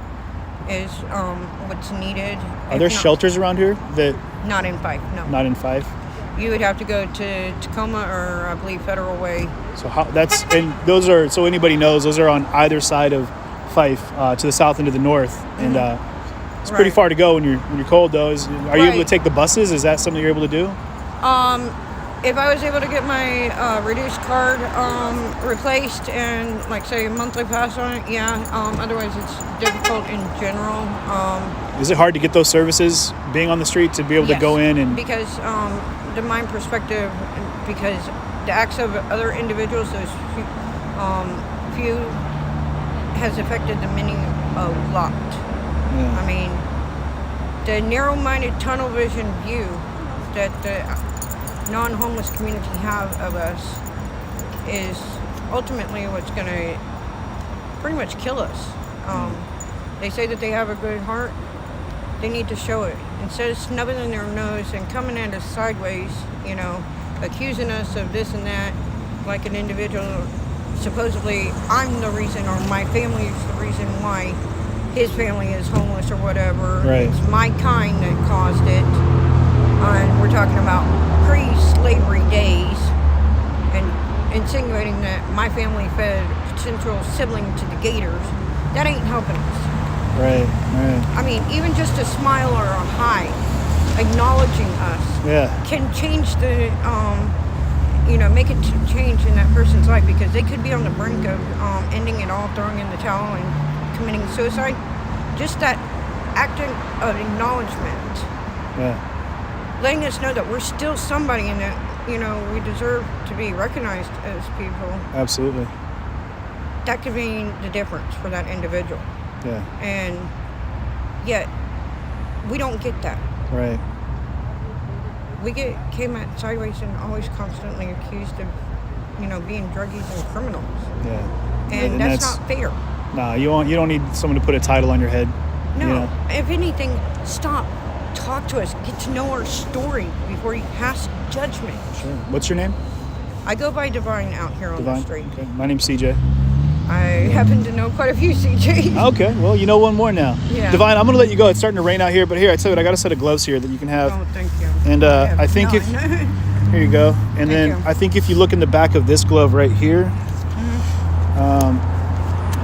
is what's needed. Are there shelters around here that Not in Fife, no. not in Fife? You would have to go to Tacoma or I believe Federal Way. So those are, so anybody knows, those are on either side of Fife, to the south and to the north, and it's pretty Right. far to go when you're cold. Though, are you able to Right. take the buses? Is that something you're able to do? If I was able to get my reduced card replaced and, say, a monthly pass on it, yeah. Otherwise, it's difficult in general. Is it hard to get those services being on the street to be able to Yes, go in and? because to my perspective, because the acts of other individuals, those few, has affected the many a lot. Yeah. I mean, the narrow-minded tunnel vision view that the non-homeless community have of us is ultimately what's going to pretty much kill us. They say that they have a good heart. They need to show it. instead of snubbing their nose and coming at us sideways, you know, accusing us of this and that, like an individual, supposedly I'm the reason or my family is the reason why his family is homeless or whatever. Right. It's my kind that caused it. And we're talking about pre-slavery days and insinuating that my family fed a potential sibling to the gators. That ain't helping us. Right. I mean, even just a smile or a hi, acknowledging us, Yeah. can change the, make it change in that person's life, because they could be on the brink of ending it all, throwing in the towel and committing suicide. Just that act of acknowledgement, Yeah. letting us know that we're still somebody and that, we deserve to be recognized as people. Absolutely. That could mean the difference for that individual. Yeah. And yet, we don't get that. Right. We came at sideways and always constantly accused of, being druggies and criminals. Yeah. And that's not fair. Nah, you don't need someone to put a title on your head. No. You know? If anything, stop. Talk to us. Get to know our story before you pass judgment. Sure. What's your name? I go by Divine out here on the Divine. street. Okay. My name's CJ. I happen to know quite a few CJs. Okay. Well, you know one more now. Yeah. Divine, I'm gonna let you go. It's starting to rain out here, but here, I tell you what, I got a set of gloves here that you can have. Oh, thank you. And I think none. here you go. And then Thank you. I think if you look in the back of this glove right here,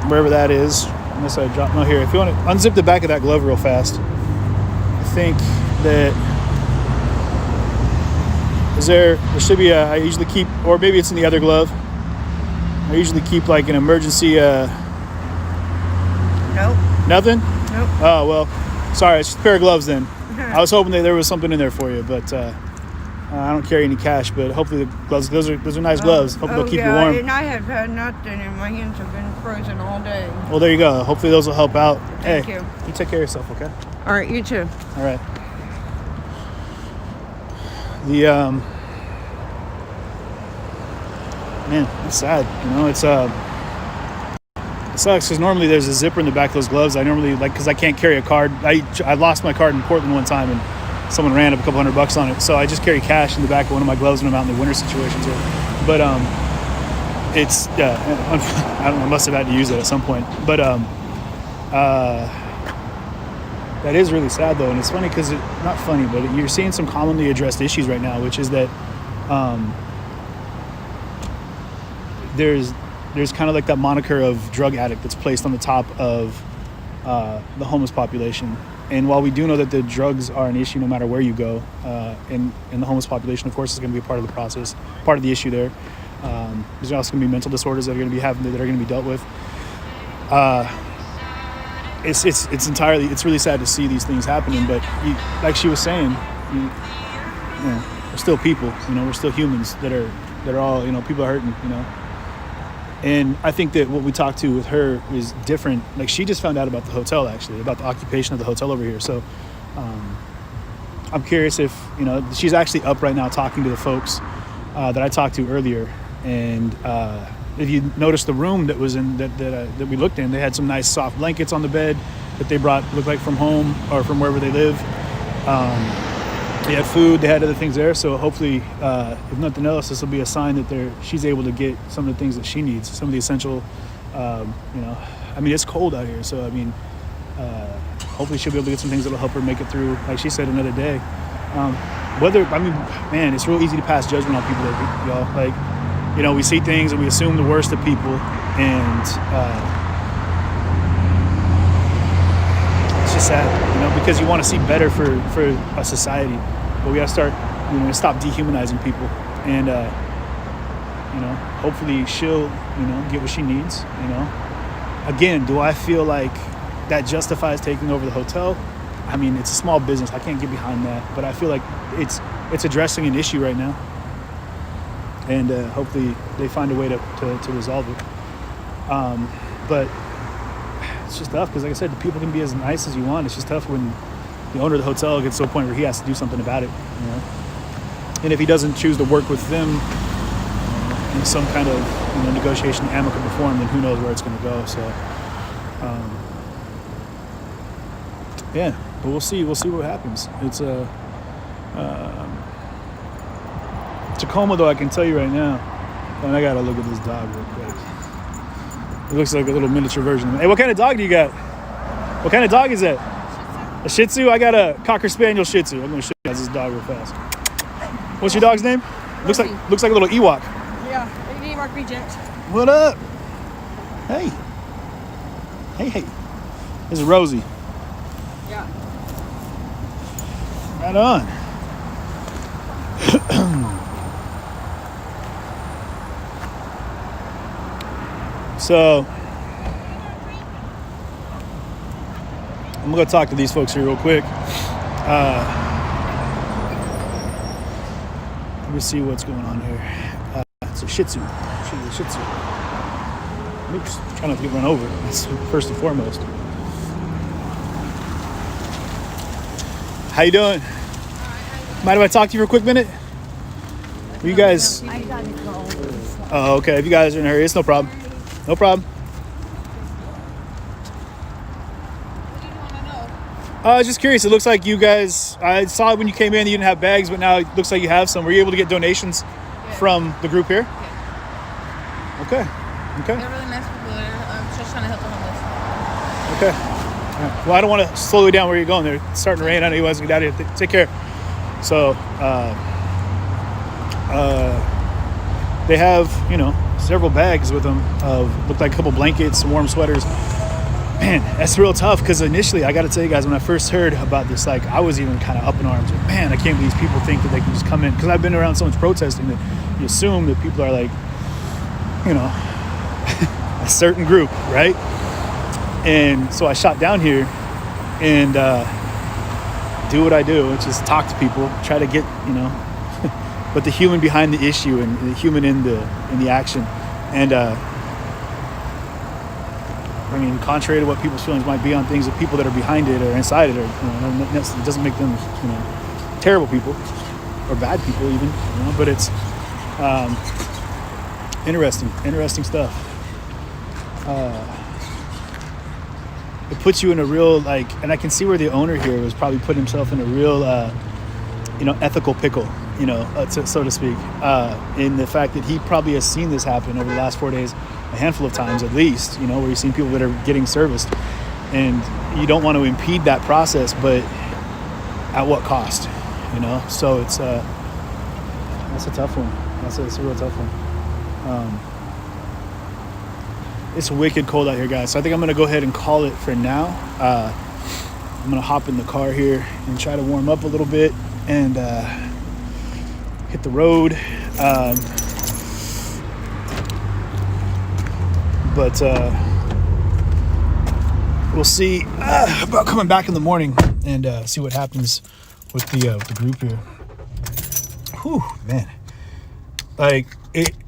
wherever that is, unless I drop, no, here. If you want to unzip the back of that glove real fast, I think that there should be I usually keep, or maybe it's in the other glove. I usually keep like an emergency. Nope. Nothing. Nope. Oh well, sorry. It's just a pair of gloves then. I was hoping that there was something in there for you, but I don't carry any cash. But hopefully the gloves, those are nice gloves. Hopefully they'll keep you warm. And I have had nothing, and my hands have been frozen all day. Well, there you go. Hopefully those will help out. Thank Hey, you. you take care of yourself, okay? All right, you too. All right. The man, it's sad. It sucks because normally there's a zipper in the back of those gloves. I normally because I can't carry a card. I lost my card in Portland one time and someone ran up a couple $100 on it. So I just carry cash in the back of one of my gloves when I'm out in the winter situations. But it's I don't know. I must have had to use it at some point. But that is really sad though, and it's funny because not funny, but you're seeing some commonly addressed issues right now, which is that there's kind of like that moniker of drug addict that's placed on the top of the homeless population. And while we do know that the drugs are an issue no matter where you go, and the homeless population, of course, is going to be a part of the process, part of the issue there. There's also going to be mental disorders that are going to be going to be dealt with. It's really sad to see these things happening, but like she was saying, we're still people, we're still humans that are all, people are hurting, And I think that what we talked to with her is different. Like she just found out about the hotel, actually, about the occupation of the hotel over here. So I'm curious if, she's actually up right now talking to the folks that I talked to earlier. And if you notice the room that was in that we looked in, they had some nice soft blankets on the bed that they brought, looked like from home or from wherever they live. They had food, they had other things there. So hopefully, if nothing else, this will be a sign that she's able to get some of the things that she needs, some of the essential, it's cold out here. So, hopefully she'll be able to get some things that'll help her make it through, like she said, another day. It's real easy to pass judgment on people, y'all. Like, we see things and we assume the worst of people, and it's just sad, because you want to see better for a society, but we got to start, stop dehumanizing people, and hopefully she'll, get what she needs. Again, do I feel like that justifies taking over the hotel? It's a small business. I can't get behind that, but I feel like it's addressing an issue right now. And hopefully they find a way to resolve it. But it's just tough because, like I said, the people can be as nice as you want. It's just tough when the owner of the hotel gets to a point where he has to do something about it. And if he doesn't choose to work with them in some kind of negotiation, amicable form, then who knows where it's going to go. So, But we'll see what happens. It's a Tacoma, though, I can tell you right now. And I gotta look at this dog real quick. It looks like a little miniature version. Hey, what kind of dog do you got? What kind of dog is that? A Shih Tzu? I got a Cocker Spaniel Shih Tzu. I'm gonna show you guys this dog real fast. What's your dog's name? Looks like a little Ewok. Yeah, Ewok reject. What up? Hey. Hey. This is Rosie. Yeah. Right on. So, I'm gonna go talk to these folks here real quick. Let me see what's going on here. It's a Shih Tzu. She's a Shih Tzu. Oops, trying not to get run over. That's first and foremost. How you doing? Mind if I talk to you for a quick minute? Are you guys? I gotta go. Oh, okay. If you guys are in a hurry, it's no problem. No problem. Just curious. It looks like you guys, I saw it when you came in, you didn't have bags, but now it looks like you have some. Were you able to get donations from the group here? Yeah. Okay. They're really nice people there. I'm just trying to help the homeless. Okay. All right. Well, I don't want to slow you down where you're going there. It's starting to rain. I know you guys get out of here. Take care. So, they have, several bags with them of, looked like a couple blankets, some warm sweaters. Man, that's real tough because initially, I got to tell you guys, when I first heard about this, like, I was even kind of up in arms. Like, man, I can't believe these people think that they can just come in. Because I've been around so much protesting that you assume that people are like, a certain group, right? And so I shot down here and do what I do, which is talk to people, try to get, but the human behind the issue and the human in the action. And contrary to what people's feelings might be on things, the people that are behind it or inside it, or it doesn't make them terrible people or bad people even, but it's interesting stuff. It puts you in a real, and I can see where the owner here was probably putting himself in a real ethical pickle, so to speak, in the fact that he probably has seen this happen over the last 4 days a handful of times at least, where you've seen people that are getting serviced, and you don't want to impede that process, but at what cost, so it's that's a tough one. It's a real tough one. It's wicked cold out here, guys, so I think I'm gonna go ahead and call it for now. I'm gonna hop in the car here and try to warm up a little bit and hit the road. But we'll see about coming back in the morning and see what happens with the group here. Whew, man.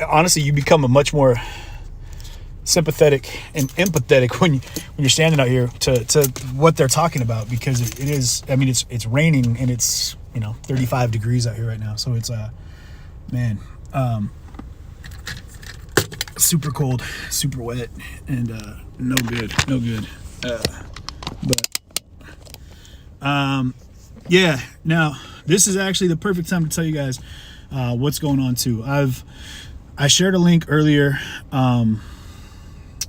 Honestly, you become a much more sympathetic and empathetic when you're standing out here to what they're talking about, because it is, it's raining and it's 35 degrees out here right now, so it's super cold, super wet, and no good. Yeah, now this is actually the perfect time to tell you guys what's going on too. I shared a link earlier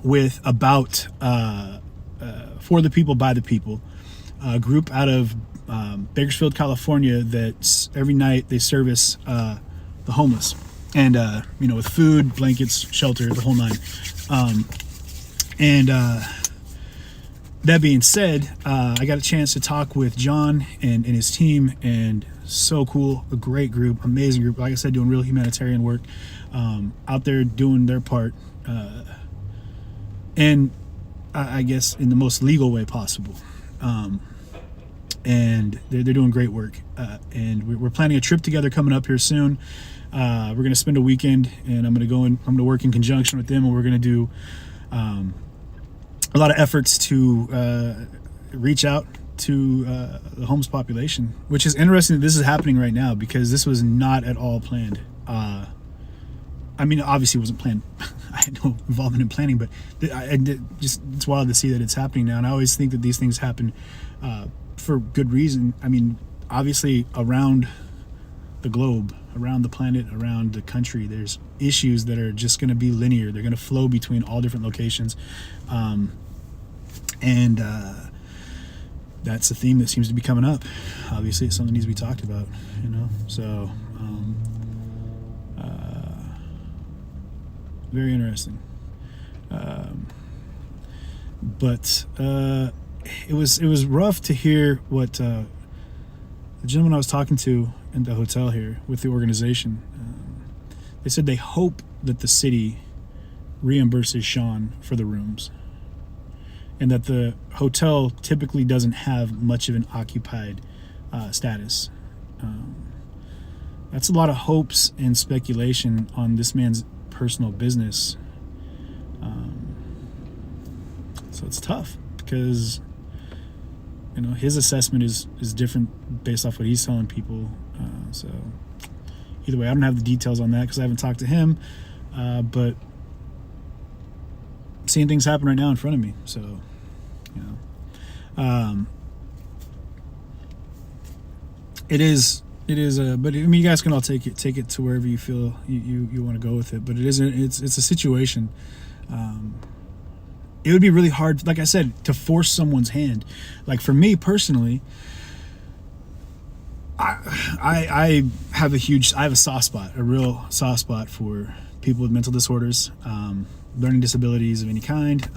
with about For the People by the People, a group out of Bakersfield, California, that's every night they service the homeless, and with food, blankets, shelter, the whole nine. That being said, I got a chance to talk with John and his team, and so cool, a great group, amazing group, like I said, doing real humanitarian work, out there doing their part, and I guess in the most legal way possible. And they're doing great work, and we're planning a trip together coming up here soon. We're going to spend a weekend, and I'm going to work in conjunction with them, and we're going to do a lot of efforts to reach out to the homeless population, which is interesting that this is happening right now, because this was not at all planned. Obviously it wasn't planned. I had no involvement in planning, but it's wild to see that it's happening now. And I always think that these things happen for good reason. I mean, obviously around the globe, around the planet, around the country, there's issues that are just going to be linear. They're going to flow between all different locations. And that's a theme that seems to be coming up. Obviously, it's something that needs to be talked about, you know? So, very interesting. But it was rough to hear what the gentleman I was talking to in the hotel here with the organization. They said they hope that the city reimburses Sean for the rooms, and that the hotel typically doesn't have much of an occupied status. That's a lot of hopes and speculation on this man's personal business. So it's tough because, you know, his assessment is different based off what he's telling people. So either way, I don't have the details on that because I haven't talked to him. But seeing things happen right now in front of me. So, you know, it is. But I mean, you guys can all take it to wherever you feel you want to go with it. But it's a situation. It would be really hard, like I said, to force someone's hand. Like for me personally, I have a soft spot, a real soft spot for people with mental disorders, learning disabilities of any kind,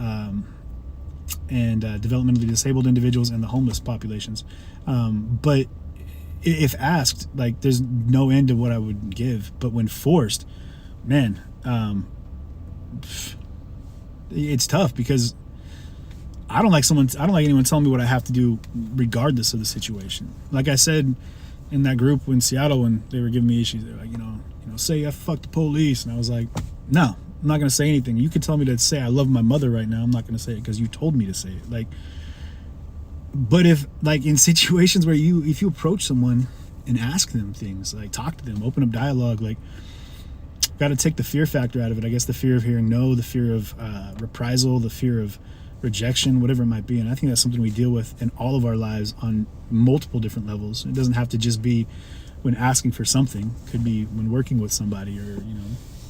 and developmentally disabled individuals and the homeless populations. But if asked, like, there's no end to what I would give. But when forced, man, it's tough because I don't like anyone telling me what I have to do regardless of the situation. Like I said in that group in Seattle when they were giving me issues, they're like, you know, say I fuck the police, and I was like, no, I'm not gonna say anything. You could tell me to say I love my mother right now, I'm not gonna say it because you told me to say it. Like, but if, like, in situations where if you approach someone and ask them things, like talk to them, open up dialogue, like, got to take the fear factor out of it. I guess the fear of hearing no, the fear of reprisal, the fear of rejection, whatever it might be. And I think that's something we deal with in all of our lives on multiple different levels. It doesn't have to just be when asking for something. It could be when working with somebody or, you know,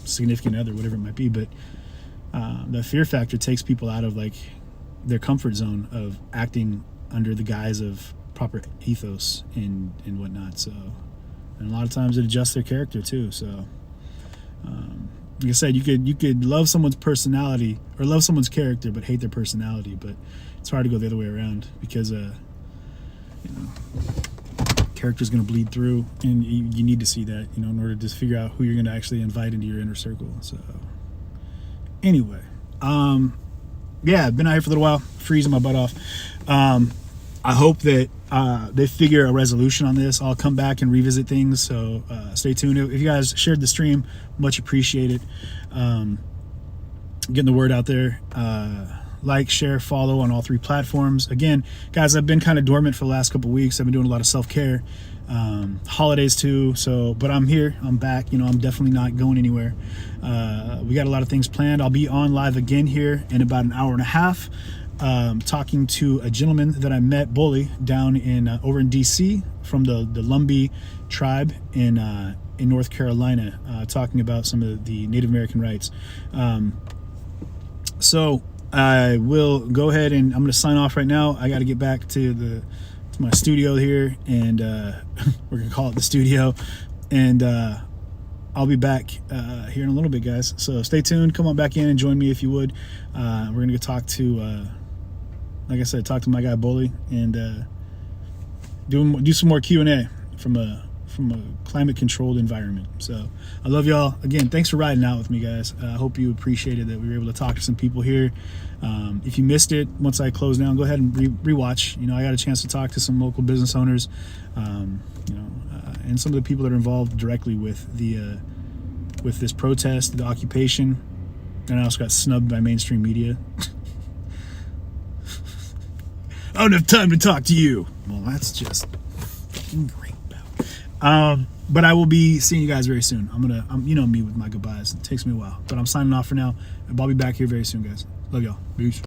significant other, whatever it might be. But the fear factor takes people out of, like, their comfort zone of acting under the guise of proper ethos and whatnot. So, and a lot of times it adjusts their character too. So, like I said, you could love someone's personality or love someone's character but hate their personality. But it's hard to go the other way around because you know, character's going to bleed through, and you need to see that, you know, in order to figure out who you're going to actually invite into your inner circle. So anyway, yeah, I've been out here for a little while, freezing my butt off. I hope that they figure a resolution on this. I'll come back and revisit things, so stay tuned. If you guys shared the stream, much appreciated. Getting the word out there. Like, share, follow on all 3 platforms. Again, guys, I've been kind of dormant for the last couple weeks. I've been doing a lot of self-care. Holidays too, but I'm here. I'm back. You know, I'm definitely not going anywhere. We got a lot of things planned. I'll be on live again here in about an hour and a half. Talking to a gentleman that I met, Bully, down in over in DC from the Lumbee tribe in North Carolina, talking about some of the Native American rights. So I will go ahead and I'm going to sign off right now. I got to get back to my studio here, and we're going to call it the studio, and I'll be back here in a little bit, guys. So stay tuned. Come on back in and join me if you would. We're going to go talk to like I said, talk to my guy Bully, and do some more Q&A from a climate controlled environment. So I love y'all. Again, thanks for riding out with me, guys. I hope you appreciated that we were able to talk to some people here. If you missed it, once I close down, go ahead and rewatch. You know, I got a chance to talk to some local business owners, you know, and some of the people that are involved directly with with this protest, the occupation. And I also got snubbed by mainstream media. I don't have time to talk to you. Well, that's just fucking great, pal. But I will be seeing you guys very soon. I'm you know me with my goodbyes. It takes me a while, but I'm signing off for now. I'll be back here very soon, guys. Love y'all. Peace.